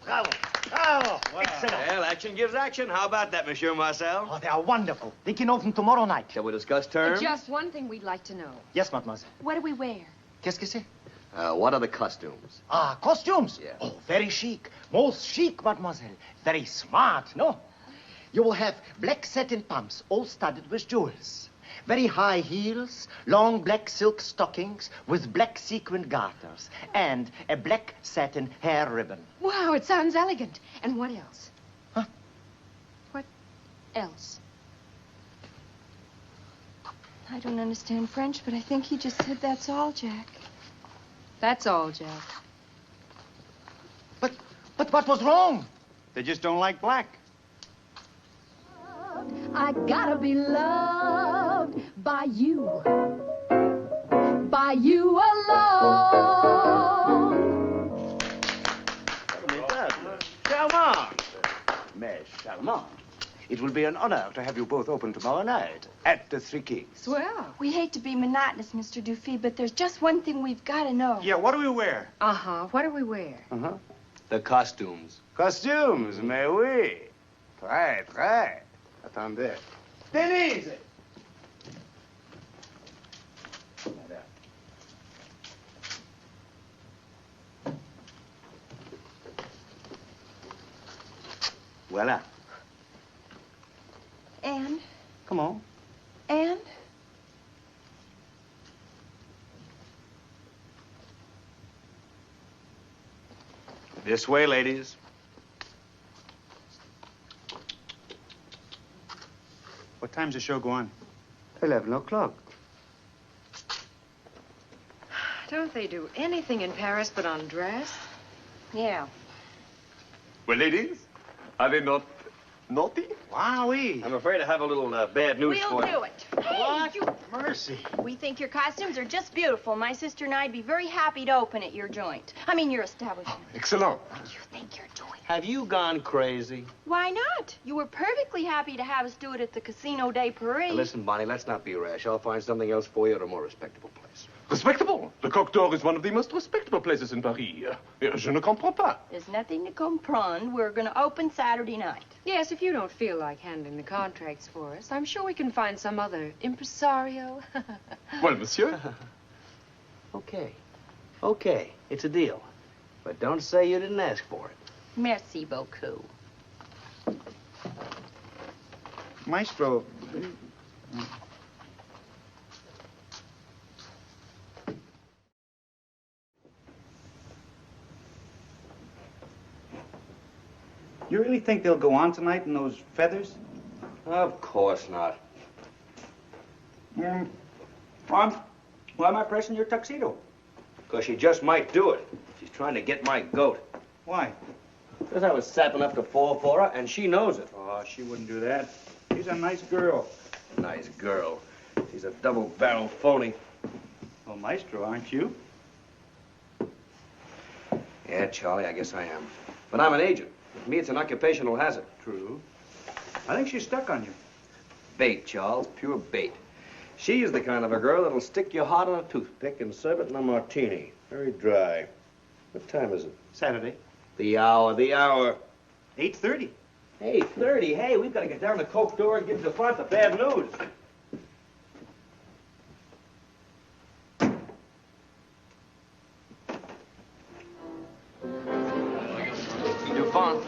Bravo. Bravo. Excellent. Well, Action gives action. How about that, Monsieur Marcel? Oh, they are wonderful. They can open tomorrow night. Shall we discuss terms? Just one thing we'd like to know. Yes, mademoiselle. What do we wear? Qu'est-ce que c'est? What are the costumes? Ah, costumes? Yeah. Oh, very chic. Most chic, mademoiselle. Very smart, no? You will have black satin pumps, all studded with jewels. Very high heels, long black silk stockings with black sequined garters, and a black satin hair ribbon. Wow, it sounds elegant. And what else? Huh? What else? I don't understand French, but I think he just said that's all, Jack. That's all, Jack. But what was wrong? They just don't like black. I gotta be loved by you alone. Charmant. Mais charmant. It will be an honor to have you both open tomorrow night at the Three Kings. Swell. We hate to be monotonous, Mr. Dufy, but there's just one thing we've got to know. Yeah, what do we wear? Uh-huh. What do we wear? Uh-huh. The costumes. Costumes, mais oui. Très, très. Attendez. Denise! Voilà. And? Come on. And? This way, ladies. What time's the show go on? 11 o'clock. Don't they do anything in Paris but undress? Yeah. Well, ladies, are they not naughty? Wowee. I'm afraid I have a little bad news We'll for you. do it. What? Mercy. We think your costumes are just beautiful. My sister and I'd be very happy to open at your joint. I mean, your establishment. Excellent. You think you're doing? Have you gone crazy? Why not? You were perfectly happy to have us do it at the Casino de Paris. Now, listen, Bonnie, let's not be rash. I'll find something else for you at a more respectable place. Respectable. The Coq d'Or is one of the most respectable places in Paris. Je ne comprends pas. There's nothing to comprendre. We're going to open Saturday night. Yes, if you don't feel like handling the contracts for us, I'm sure we can find some other impresario. Well, monsieur. Okay. Okay. It's a deal. But don't say you didn't ask for it. Merci beaucoup. Maestro. You really think they'll go on tonight in those feathers? Of course not. Why am I pressing your tuxedo? Because she just might do it. She's trying to get my goat. Why? Because I was sap enough to fall for her, and she knows it. Oh, she wouldn't do that. She's a nice girl. Nice girl. She's a double-barrel phony. Well, Maestro, aren't you? Yeah, Charlie, I guess I am. But I'm an agent. With me, it's an occupational hazard. True. I think she's stuck on you. Bait, Charles, pure bait. She is the kind of a girl that'll stick you hot on a toothpick and serve it in a martini. Very dry. What time is it? Saturday. The hour. 8:30. 8:30. Hey, we've got to get down to Coq d'Or and give the front the bad news. Triumphant.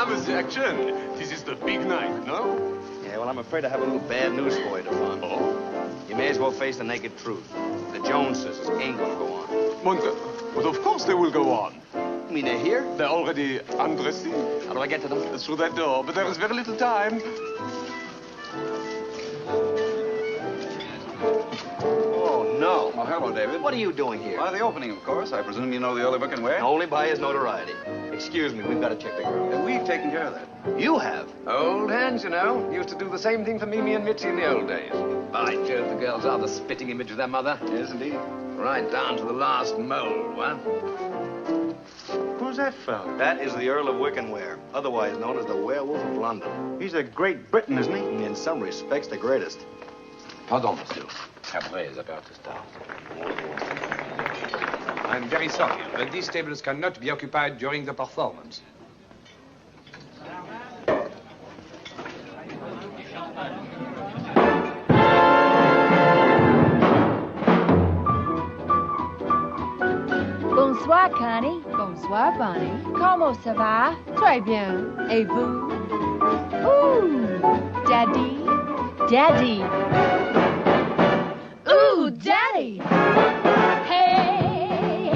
Monsieur Action. This is the big night, no? Yeah, well, I'm afraid I have a little bad news for you, Devon. Oh? You may as well face the naked truth. The Jones sisters ain't gonna go on. Monte, but of course they will go on. You mean they're here? They're already undressing. How do I get to them? Through that door, but there is very little time. Oh, no. Oh, hello, David. What are you doing here? By the opening, of course. I presume you know the Oliver can wear? Only by his notoriety. Excuse me, we've got to check the girl. And we've taken care of that. You have? Old hands, you know. Used to do the same thing for Mimi and Mitzi in the old days. By Jove, the girls are the spitting image of their mother. Yes, indeed. Right down to the last mold, what? Who's that fellow? That is the Earl of Wickenware, otherwise known as the Werewolf of London. He's a great Briton, isn't he? In some respects, the greatest. Pardon, monsieur. Cabaret is about to start. I'm very sorry, but these tables cannot be occupied during the performance. Connie. Bonsoir, Bonnie. Comment ça va? Très bien. Et vous? Ooh, Daddy. Daddy. Ooh, Daddy. Hey,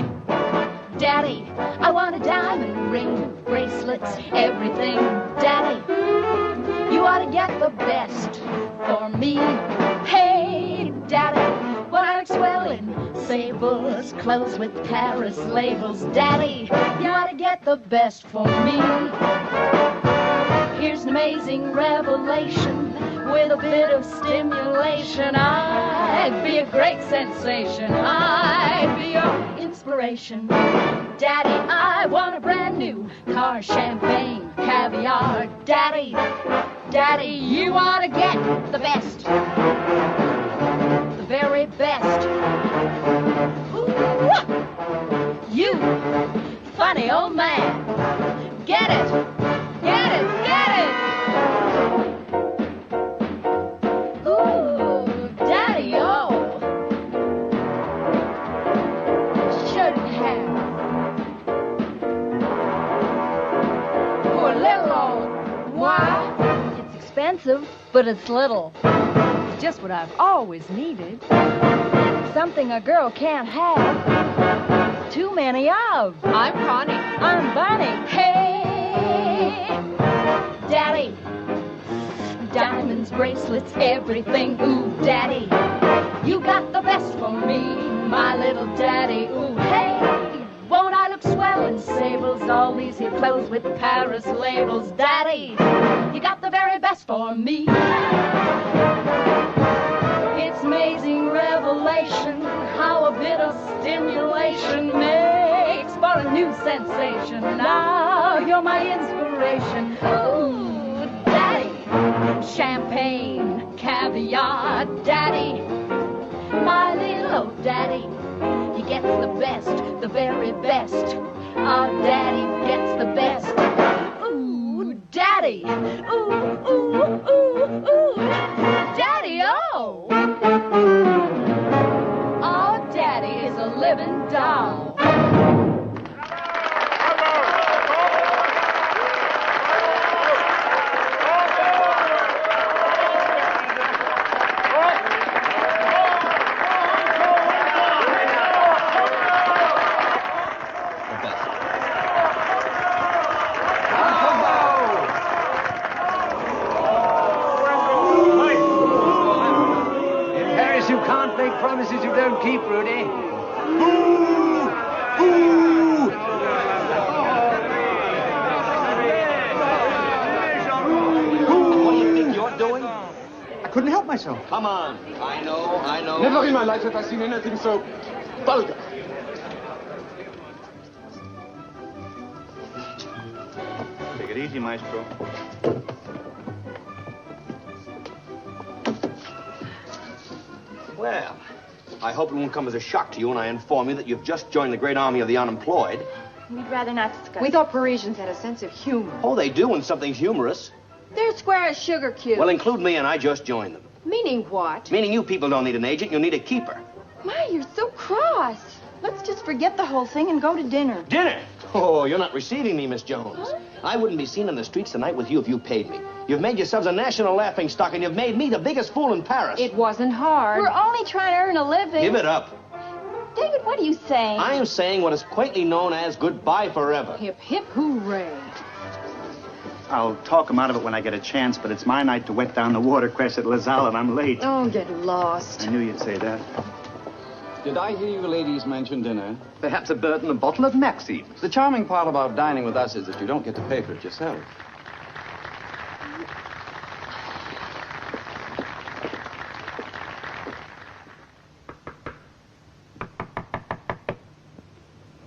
Daddy, I want a diamond ring, bracelets, everything. Daddy, you ought to get the best for me. Hey, Daddy, when I look swell in sables, clothes with Paris labels. Daddy, you ought to get the best for me. Here's an amazing revelation with a bit of stimulation. I'd be a great sensation. I'd be your inspiration. Daddy, I want a brand new car, champagne, caviar. Daddy, Daddy, you ought to get the best. The very best. Ooh, you funny old man. Get it. Get it. Get it. Ooh, Daddy, oh. Shouldn't have. Poor little old. Why? It's expensive, but it's little. It's just what I've always needed. Something a girl can't have. Too many of. I'm Connie. I'm Bonnie. Hey, Daddy. Diamonds, bracelets, everything. Ooh, Daddy. You got the best for me, my little daddy. Ooh, hey. Won't I look swell in sables? All these here clothes with Paris labels. Daddy, you got the very best for me. It's amazing revelation how a bit of stimulation makes for a new sensation. Now you're my inspiration. Ooh, Daddy. Champagne, caviar, Daddy. My little old daddy. He gets the best, the very best. Our daddy gets the best. Ooh, Daddy. Ooh, ooh, ooh, ooh. Daddy, oh. Our daddy is a living doll. Promises you don't keep, Rudy. What do you think you're doing? I couldn't help myself. Come on. I know. Never in my life have I seen anything so vulgar. Take it easy, Maestro. Well, I hope it won't come as a shock to you when I inform you that you've just joined the great army of the unemployed. We'd rather not discuss. We thought Parisians had a sense of humor. Oh, they do when something's humorous. They're square as sugar cubes. Well, include me, and I just joined them. Meaning what? Meaning you people don't need an agent, you need a keeper. My, you're so cross. Let's just forget the whole thing and go to dinner. Dinner? Oh, you're not receiving me, Miss Jones. Huh? I wouldn't be seen in the streets tonight with you if you paid me. You've made yourselves a national laughingstock, and you've made me the biggest fool in Paris. It wasn't hard. We're only trying to earn a living. Give it up. David, what are you saying? I am saying what is quaintly known as goodbye forever. Hip, hip, hooray. I'll talk him out of it when I get a chance, but it's my night to wet down the watercress at La Salle, and I'm late. Oh, get lost. I knew you'd say that. Did I hear you ladies mention dinner? Perhaps a bird and a bottle of Maxime's. The charming part about dining with us is that you don't get to pay for it yourself.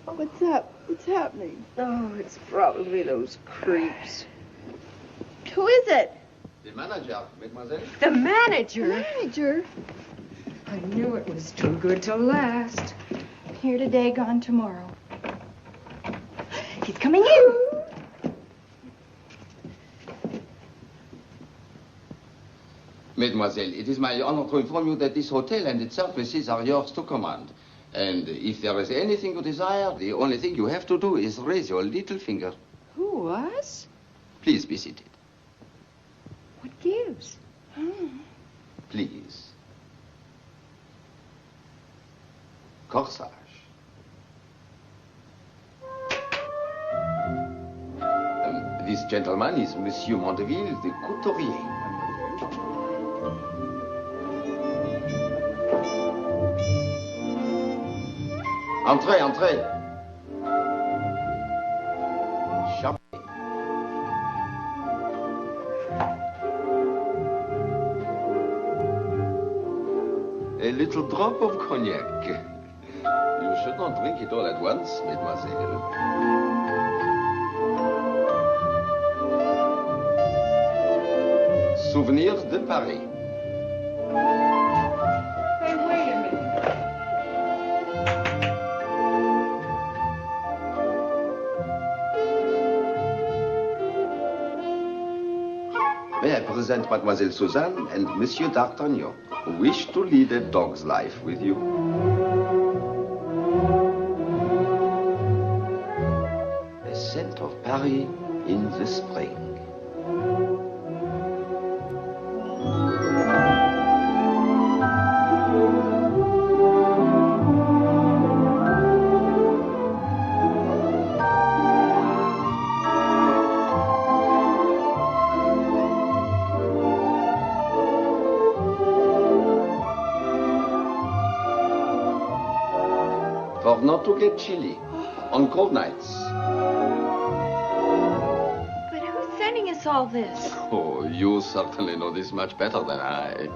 What's up? What's happening? Oh, it's probably those creeps. Who is it? The manager, mademoiselle. The manager? Manager? I knew it was too good to last. Here today, gone tomorrow. He's coming in. Mademoiselle, it is my honor to inform you that this hotel and its services are yours to command. And if there is anything you desire, the only thing you have to do is raise your little finger. Who, us? Please be seated. What gives? Please. Corsage. This gentleman is Monsieur Mondeville, the couturier. Entrez, entrez. Champagne. A little drop of cognac. You should not drink it all at once, mademoiselle. Souvenirs de Paris. Hey, wait a minute. May I present Mademoiselle Suzanne and Monsieur d'Artagnan, who wish to lead a dog's life with you. A scent of Paris in the spring. For not to get chilly on cold nights. But who's sending us all this? Oh, you certainly know this much better than I.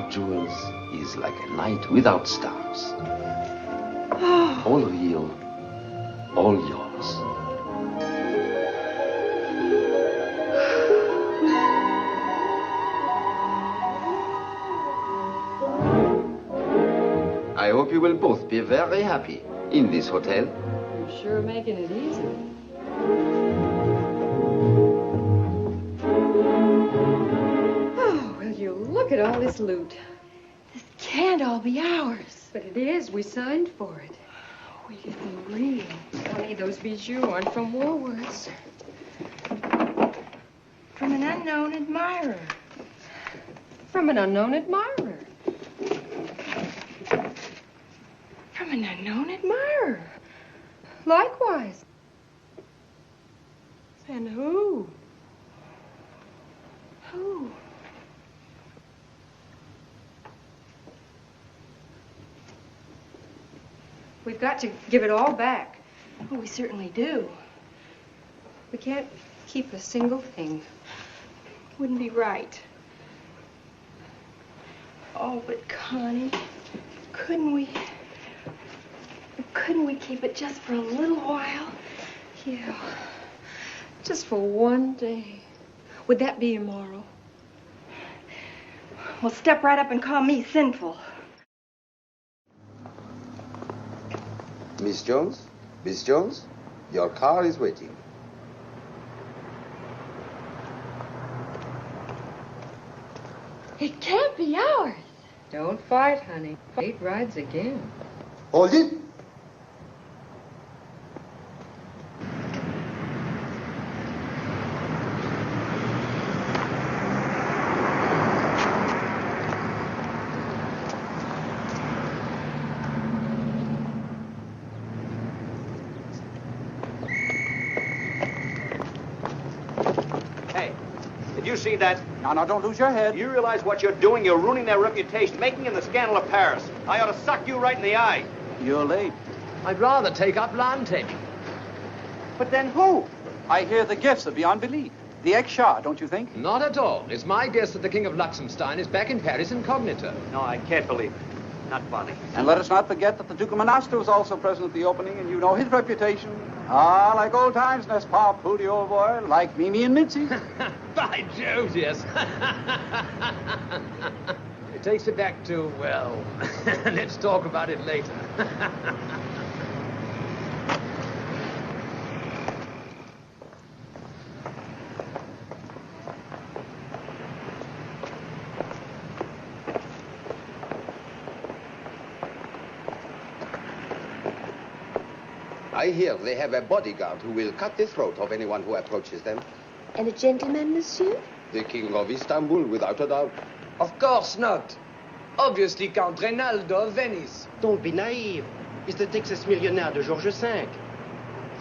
Jewels is like a night without stars. All real, all yours. I hope you will both be very happy in this hotel. You're sure making it easy. Look at all this loot. This can't all be ours. But it is. We signed for it. We didn't read. Honey, those bijoux aren't from Woolworths. From an unknown admirer. From an unknown admirer. From an unknown admirer. Likewise. And who? Who? We've got to give it all back. Oh, we certainly do. We can't keep a single thing. Wouldn't be right. Oh, but Connie, couldn't we keep it just for a little while? Yeah. Just for one day. Would that be immoral? Well, step right up and call me sinful. Miss Jones? Miss Jones? Your car is waiting. It can't be ours. Don't fight, honey. Fate rides again. Hold it! see that? Now, don't lose your head. You realize what you're doing? You're ruining their reputation, making them the scandal of Paris. I ought to suck you right in the eye. You're late. I'd rather take up land taming. But then who? I hear the gifts are beyond belief. The ex-Shah, don't you think? Not at all. It's my guess that the King of Luxembourg is back in Paris incognito. No, I can't believe it. Not Bonnie. And let us not forget that the Duke of Monasto was also present at the opening, and you know his reputation. Ah, like old times, n'est-ce pas, Pooty, old boy? Like Mimi and Mitzi. By Jove, yes. It takes it back to, well, let's talk about it later. I hear they have a bodyguard who will cut the throat of anyone who approaches them. And a gentleman, monsieur? The King of Istanbul, without a doubt. Of course not. Obviously Count Reynaldo of Venice. Don't be naive. He's the Texas millionaire de Georges V.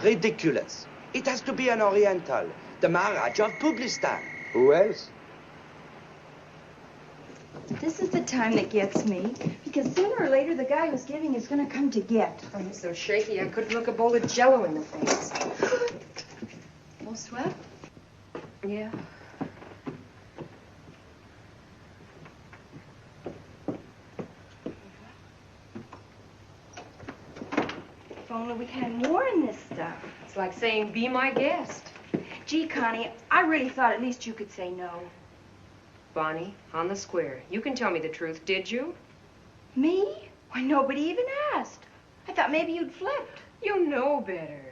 Ridiculous. It has to be an Oriental. The Maharaj of Publistan. Who else? This is the time that gets me, because sooner or later the guy who's giving is going to come to get. I'm so shaky I couldn't look a bowl of Jell-O in the face. All sweat? Yeah. If only we had more in this stuff. It's like saying, be my guest. Gee, Connie, I really thought at least you could say no. Bonnie, on the square, you can tell me the truth, did you? Me? Why, nobody even asked. I thought maybe you'd flipped. You know better.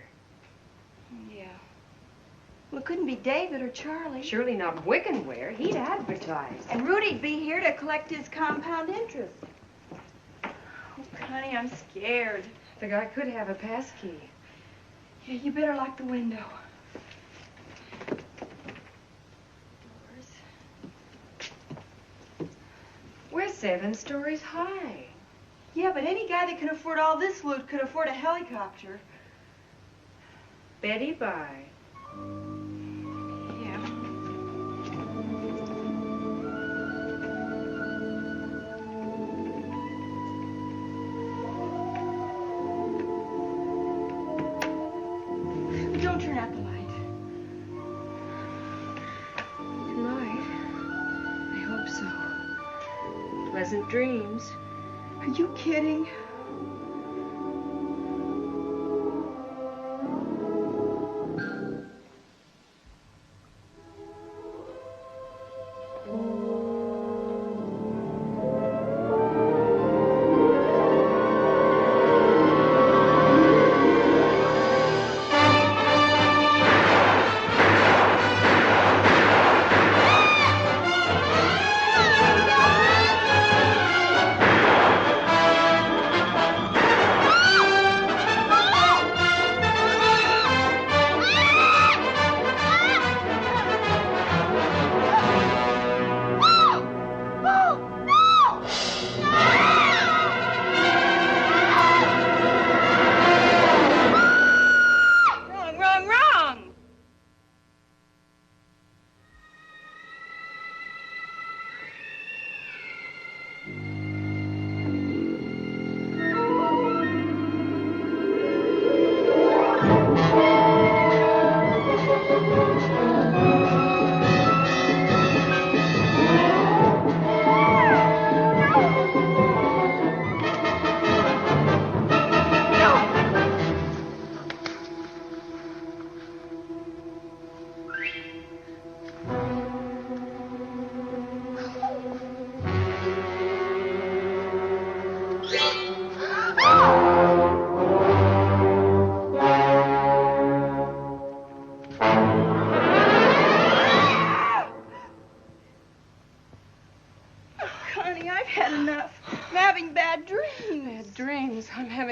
Yeah. Well, it couldn't be David or Charlie. Surely not Wickenware. He'd advertise. And Rudy'd be here to collect his compound interest. Oh, Connie, I'm scared. The guy could have a pass key. Yeah, you better lock the window. We're 7 stories high. Yeah, but any guy that can afford all this loot could afford a helicopter. Betty bye. Yeah. Don't turn out the light. Good night. I hope so. Pleasant dreams. Are you kidding?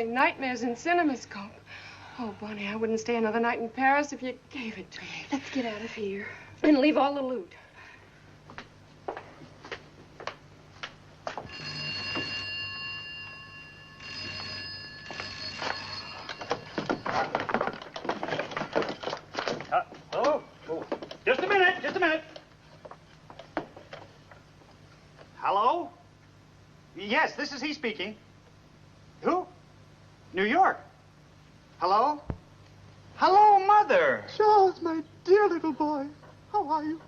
Nightmares in CinemaScope. Oh, Bonnie, I wouldn't stay another night in Paris if you gave it to me. Let's get out of here. And leave all the loot. Oh, just a minute, just a minute. Yes, this is he speaking. Who? New York. Hello? Hello, Mother. Charles, my dear little boy. How are you?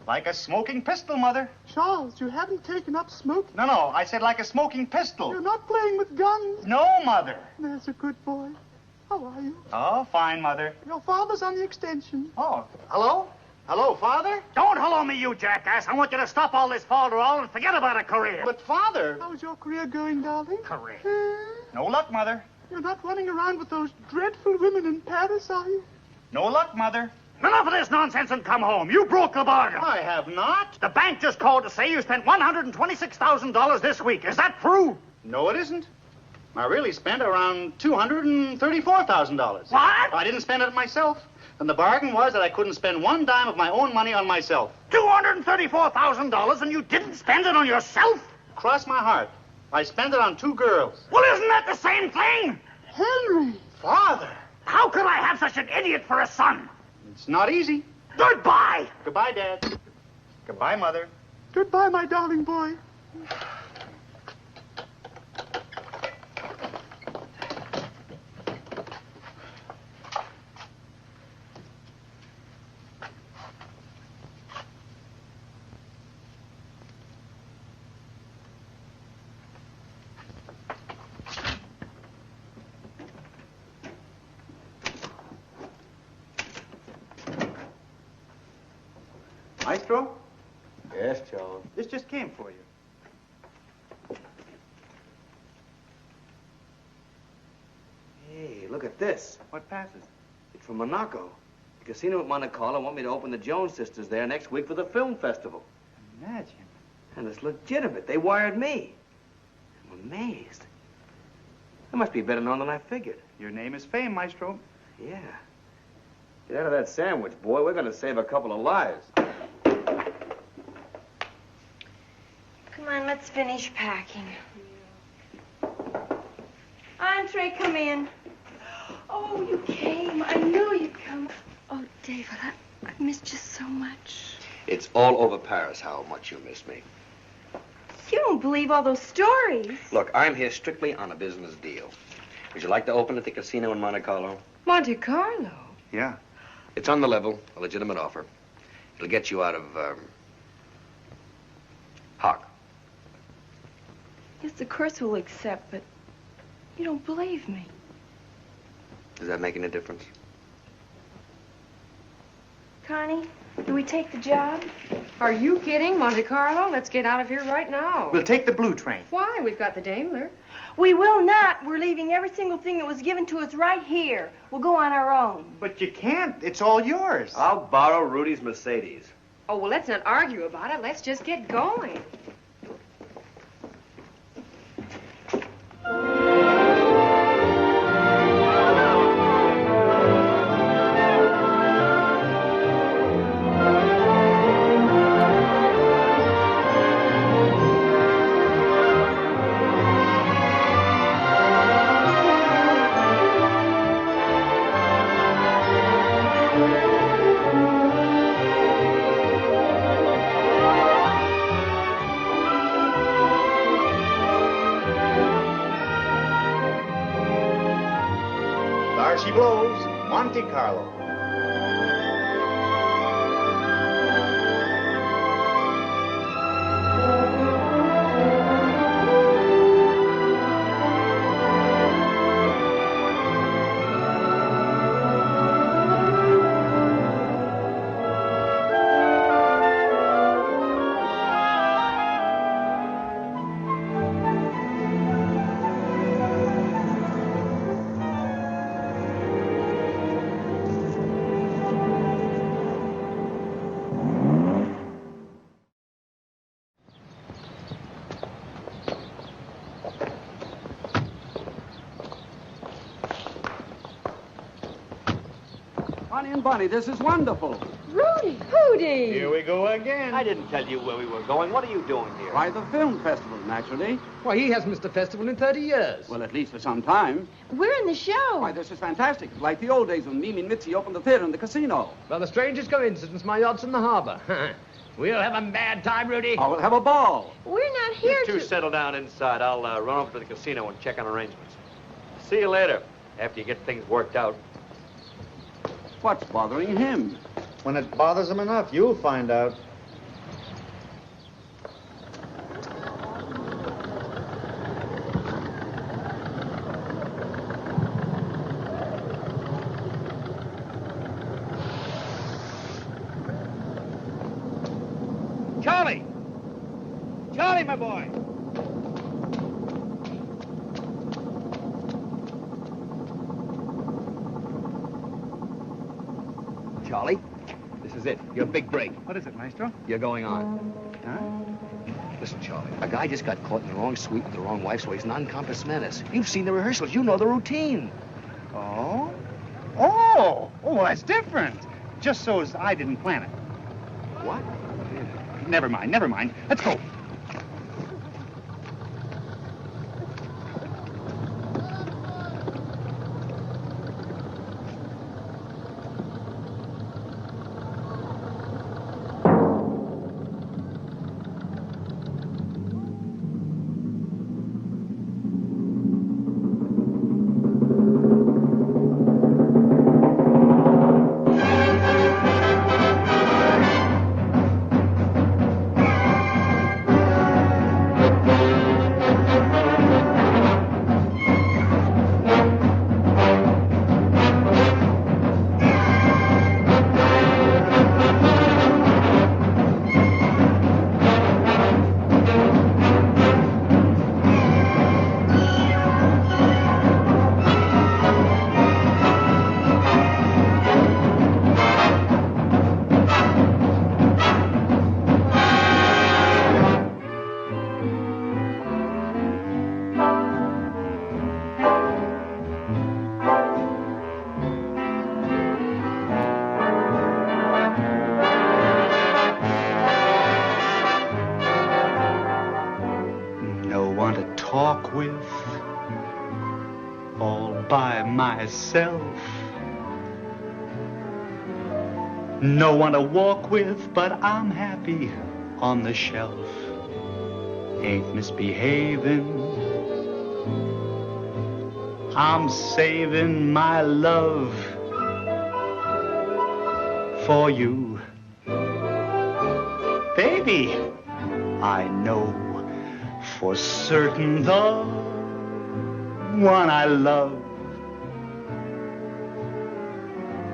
Like a smoking pistol, Mother. Charles, you haven't taken up smoking. No, I said like a smoking pistol. You're not playing with guns. No, Mother. There's a good boy. How are you? Oh, fine, Mother. Your father's on the extension. Oh, hello? Hello, Father? Don't hello me, you jackass. I want you to stop all this falderall and forget about a career. But, Father... How's your career going, darling? Career? No luck, Mother. You're not running around with those dreadful women in Paris, are you? No luck, Mother. Enough of this nonsense and come home. You broke the bargain. I have not. The bank just called to say you spent $126,000 this week. Is that true? No, it isn't. I really spent around $234,000. What? I didn't spend it myself. And the bargain was that I couldn't spend one dime of my own money on myself. $234,000 and you didn't spend it on yourself? Cross my heart. I spent it on 2 girls. Well, isn't that the same thing? Henry! Father! How could I have such an idiot for a son? It's not easy. Goodbye! Goodbye, Dad. Goodbye, Mother. Goodbye, my darling boy. Maestro? Yes, Charles. This just came for you. Hey, look at this. What passes? It's from Monaco. The casino at Monte Carlo want me to open the Jones sisters there next week for the film festival. Imagine. And it's legitimate. They wired me. I'm amazed. That must be better known than I figured. Your name is fame, Maestro. Yeah. Get out of that sandwich, boy. We're going to save a couple of lives. Come on, let's finish packing. Entree, come in. Oh, you came. I knew you'd come. Oh, David, I missed you so much. It's all over Paris how much you miss me. You don't believe all those stories. Look, I'm here strictly on a business deal. Would you like to open at the casino in Monte Carlo? Monte Carlo? Yeah. It's on the level, a legitimate offer. It'll get you out of, hock. Yes, of course we'll accept, but you don't believe me. Does that make any difference? Connie, do we take the job? Are you kidding, Monte Carlo? Let's get out of here right now. We'll take the blue train. Why? We've got the Daimler. We will not. We're leaving every single thing that was given to us right here. We'll go on our own. But you can't. It's all yours. I'll borrow Rudy's Mercedes. Oh, well, let's not argue about it. Let's just get going. She blows. Monte Carlo. Bonnie and Bonnie, this is wonderful. Rudy! Hootie! Here we go again. I didn't tell you where we were going. What are you doing here? Why, the film festival, naturally. Why, he hasn't missed a festival in 30 years. Well, at least for some time. We're in the show. Why, this is fantastic. It's like the old days when Mimi and Mitzi opened the theater and the casino. Well, the strangest coincidence, my yacht's in the harbor. We'll have a mad time, Rudy. Oh, we'll have a ball. We're not here You two settle down inside. I'll run over to the casino and check on arrangements. See you later, after you get things worked out. What's bothering him? When it bothers him enough, you'll find out. Charlie! Charlie, my boy! Charlie, this is it. Your big break. What is it, Maestro? You're going on. Huh? Listen, Charlie, a guy just got caught in the wrong suite with the wrong wife, so he's non-compos mentis. You've seen the rehearsals. You know the routine. Oh? Oh! Oh, well, that's different. Just so as I didn't plan it. What? Never mind, never mind. Let's go. Myself. No one to walk with, but I'm happy on the shelf. Ain't misbehaving. I'm saving my love for you. Baby, I know for certain the one I love.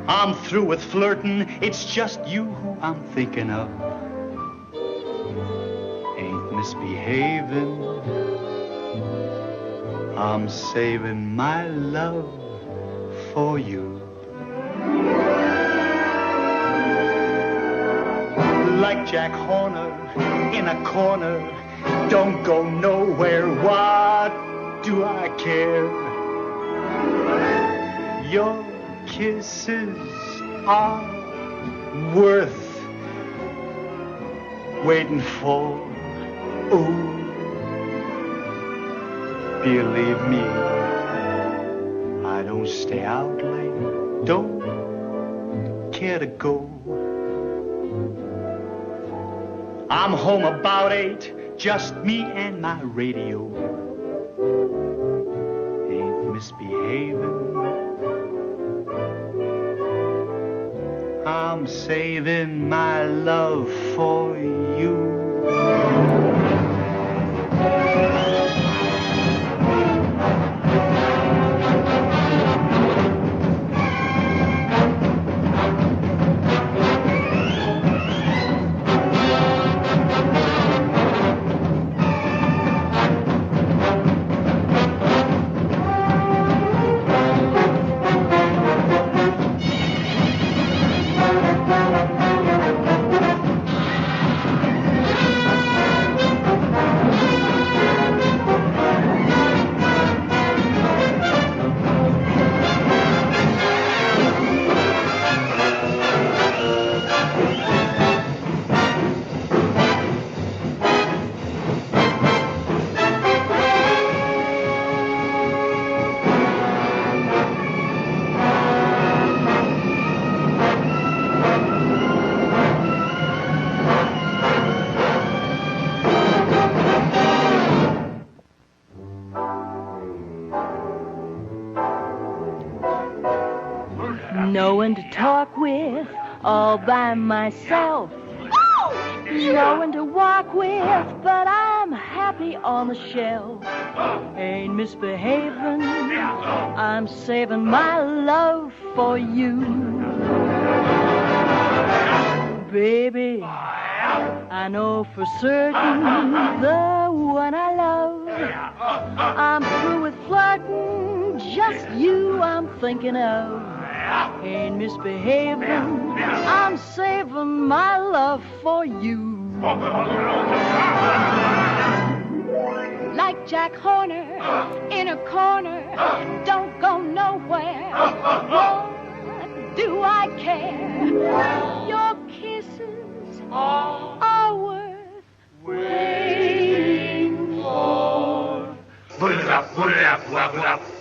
I'm through with flirting, it's just you who I'm thinking of. Ain't misbehaving. I'm saving my love for you. Like Jack Horner in a corner, don't go nowhere, what do I care? Your kisses are worth waiting for. Ooh, believe me, I don't stay out late, don't care to go. I'm home about 8, just me and my radio. Ain't misbehaving. I'm saving my love for you. No one to talk with, all by myself. No one to walk with, but I'm happy on the shelf. Ain't misbehaving, I'm saving my love for you. Baby, I know for certain the one I love. I'm through with flirting, just you I'm thinking of. Ain't misbehaving, I'm saving my love for you. Like Jack Horner in a corner, don't go nowhere. What do I care? Your kisses are worth waiting for.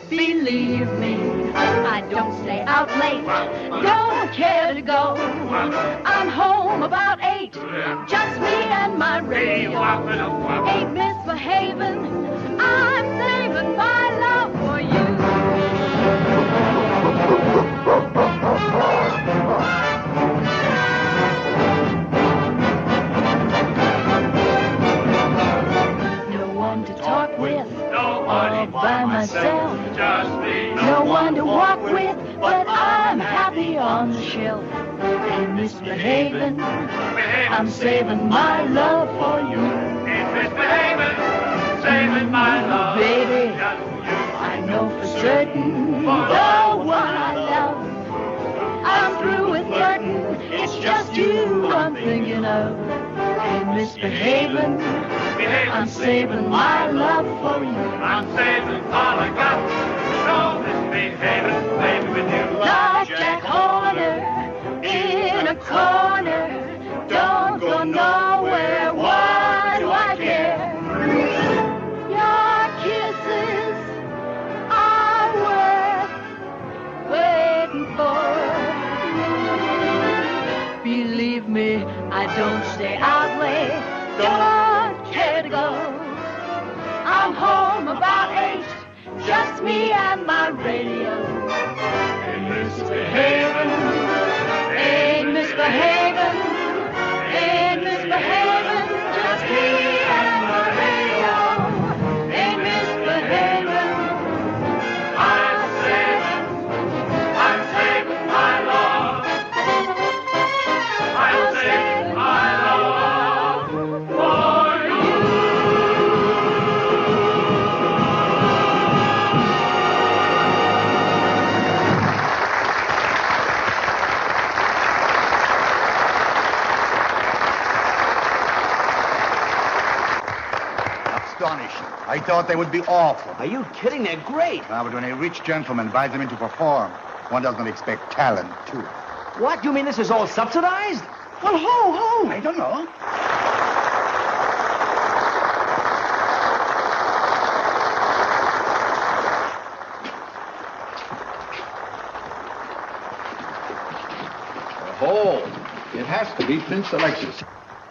Believe me, I don't stay out late, don't care to go. I'm home about 8, just me and my radio. Ain't misbehaving, I'm saving my love for you. No one to talk with, all by myself. No one to walk with, but I'm happy on the shelf. Ain't misbehaving, I'm saving my love for you. Ain't misbehaving, saving my love. Baby, I know for certain the one I love. I'm through with flirting, it's just you I'm thinking of. Ain't misbehaving, I'm saving my love for you. I'm saving all I got, so misbehaving, baby, with you. Like Jack Horner in a corner, don't go nowhere, why do I care? Your kisses are worth waiting for. Believe me, I don't stay out late, don't care to go. I'm home about 8, just me and my radio. Ain't misbehaving, ain't misbehaving, ain't misbehaving, just me and my radio. Ain't misbehaving, I'm saving my love. I'm saving my love for you. Astonishing. I thought they would be awful. Are you kidding? They're great. Now, but when a rich gentleman invites them in to perform, one doesn't expect talent, too. What? You mean this is all subsidized? Well, who? I don't know. Oh, it has to be Prince Alexis.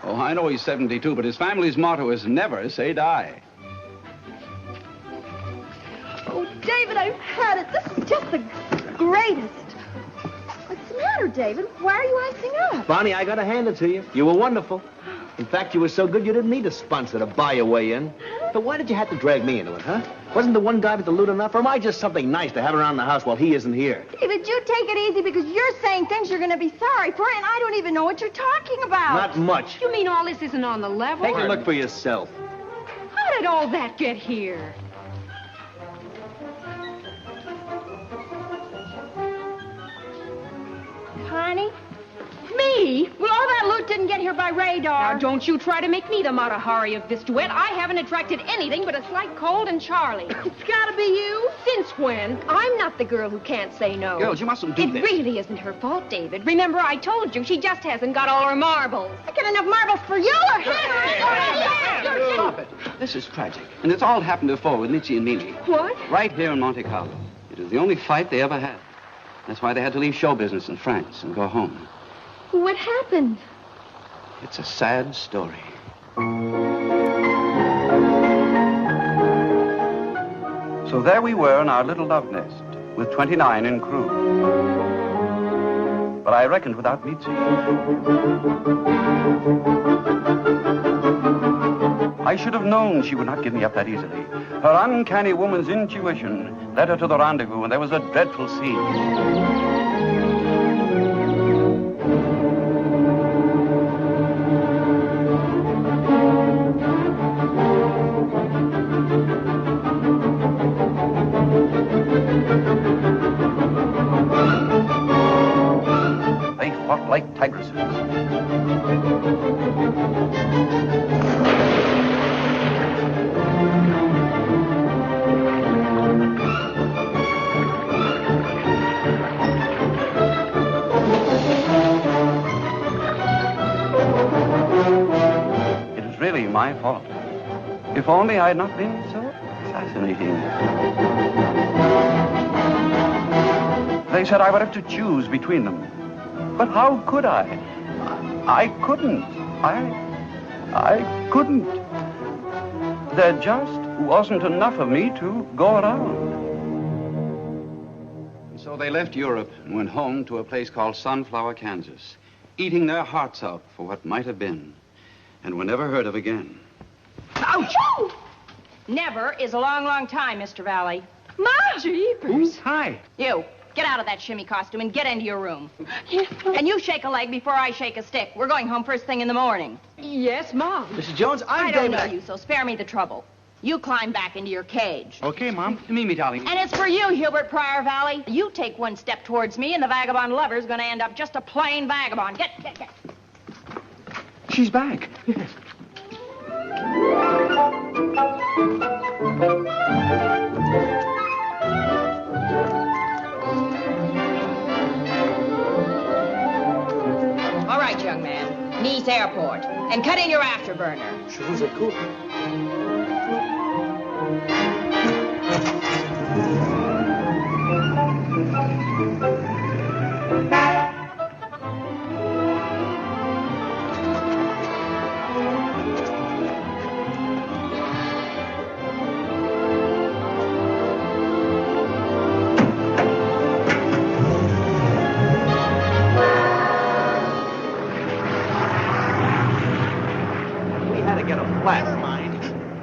Oh, I know he's 72, but his family's motto is never say die. Oh, David, I've had it. This is just the greatest. What's the matter, David? Why are you acting up? Bonnie, I gotta hand it to you. You were wonderful. In fact, you were so good you didn't need a sponsor to buy your way in. But why did you have to drag me into it, huh? Wasn't the one guy at the loot enough? Or am I just something nice to have around the house while he isn't here? David, you take it easy because you're saying things you're going to be sorry for, and I don't even know what you're talking about. Not much. You mean all this isn't on the level? Take a look for yourself. How did all that get here? Connie? Me? Well, all that loot didn't get here by radar. Now, don't you try to make me the Matahari of this duet. I haven't attracted anything but a slight cold and Charlie. It's gotta be you. Since when? I'm not the girl who can't say no. Girls, you mustn't do this. It really isn't her fault, David. Remember, I told you, she just hasn't got all her marbles. I get enough marbles for you or him. Stop it. This is tragic. And it's all happened before with Mitzi and Mimi. What? Right here in Monte Carlo. It was the only fight they ever had. That's why they had to leave show business in France and go home. What happened? It's a sad story. So there we were in our little love nest, with 29 in crew. But I reckoned without Mitzi. I should have known she would not give me up that easily. Her uncanny woman's intuition led her to the rendezvous, and there was a dreadful scene. Like tigresses. It is really my fault. If only I had not been so fascinating. They said I would have to choose between them. But how could I? I couldn't. I couldn't. There just wasn't enough of me to go around. And so they left Europe and went home to a place called Sunflower, Kansas, eating their hearts out for what might have been and were never heard of again. Ouch! Never is a long, long time, Mr. Vallee. Ma! Jeepers. Hi. You. Get out of that shimmy costume and get into your room. Yes, and you shake a leg before I shake a stick. We're going home first thing in the morning. Yes, Mom. Mrs. Jones, I don't know you, so spare me the trouble. You climb back into your cage. Okay, Mom. Mimi, darling. And it's for you, Hubert Pryor Vallee. You take one step towards me, and the vagabond lover's going to end up just a plain vagabond. Get. She's back. Yes. All right, young man. Nice Airport. And cut in your afterburner. Je vous écoute.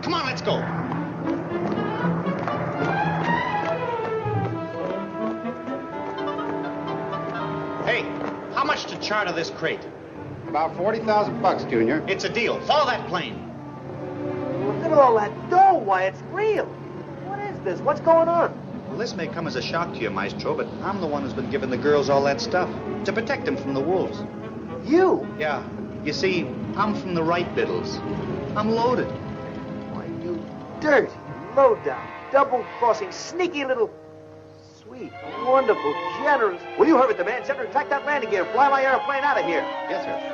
Come on, let's go. Hey, how much to charter this crate? About $40,000, Junior. It's a deal. Follow that plane. Look at all that dough. Why, it's real. What is this? What's going on? Well, this may come as a shock to you, Maestro, but I'm the one who's been giving the girls all that stuff to protect them from the wolves. You? Yeah. You see, I'm from the right Biddles. I'm loaded. Why, you dirty, low-down, double-crossing, sneaky little... Sweet, wonderful, generous... Will you hurry with the man center and track that landing gear and fly my airplane out of here? Yes, sir.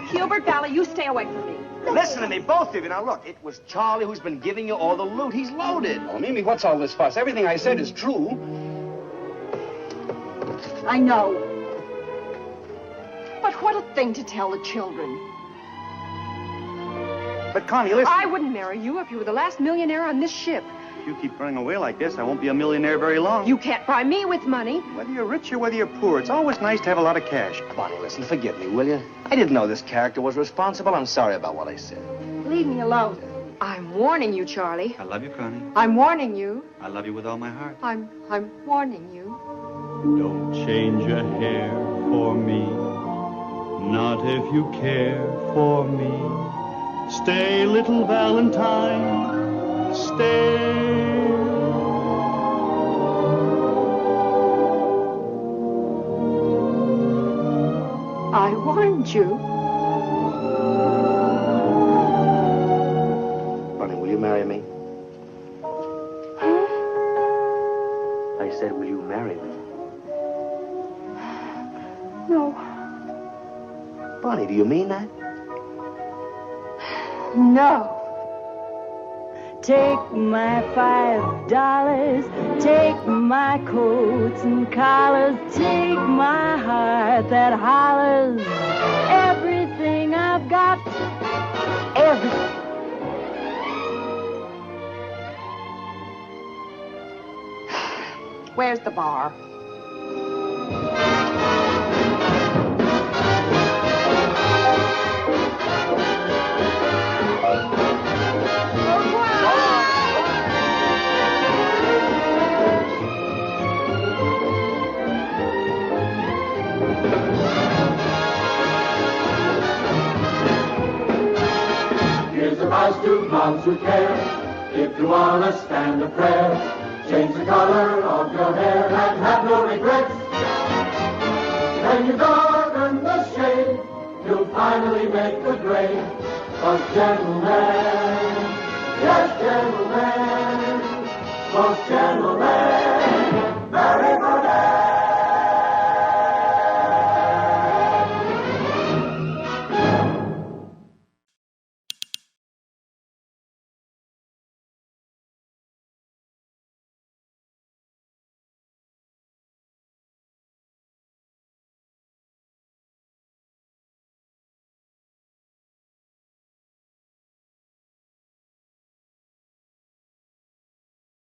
Hubert Vallee, you stay away from me. Listen to me, both of you. Now, look, it was Charlie who's been giving you all the loot. He's loaded. Oh, Mimi, what's all this fuss? Everything I said is true. I know. But what a thing to tell the children. But, Connie, listen. I wouldn't marry you if you were the last millionaire on this ship. If you keep running away like this, I won't be a millionaire very long. You can't buy me with money. Whether you're rich or whether you're poor, it's always nice to have a lot of cash. Bonnie, listen, forgive me, will you? I didn't know this character was responsible. I'm sorry about what I said. Leave me alone. I'm warning you, Charlie. I love you, Connie. I'm warning you. I love you with all my heart. I'm warning you. Don't change a hair for me, not if you care for me. Stay, little Valentine, stay. warned you. Bonnie, will you marry me? I said, will you marry me? No. Bonnie, do you mean that? No. Take my $5, take my coats and collars, take my heart that hollers, everything I've got, everything. Where's the bar? Here's advice to moms who care. If you wanna stand a prayer, change the color of your hair and have no regrets. When you darken the shade, you'll finally make the grade. 'Cause gentlemen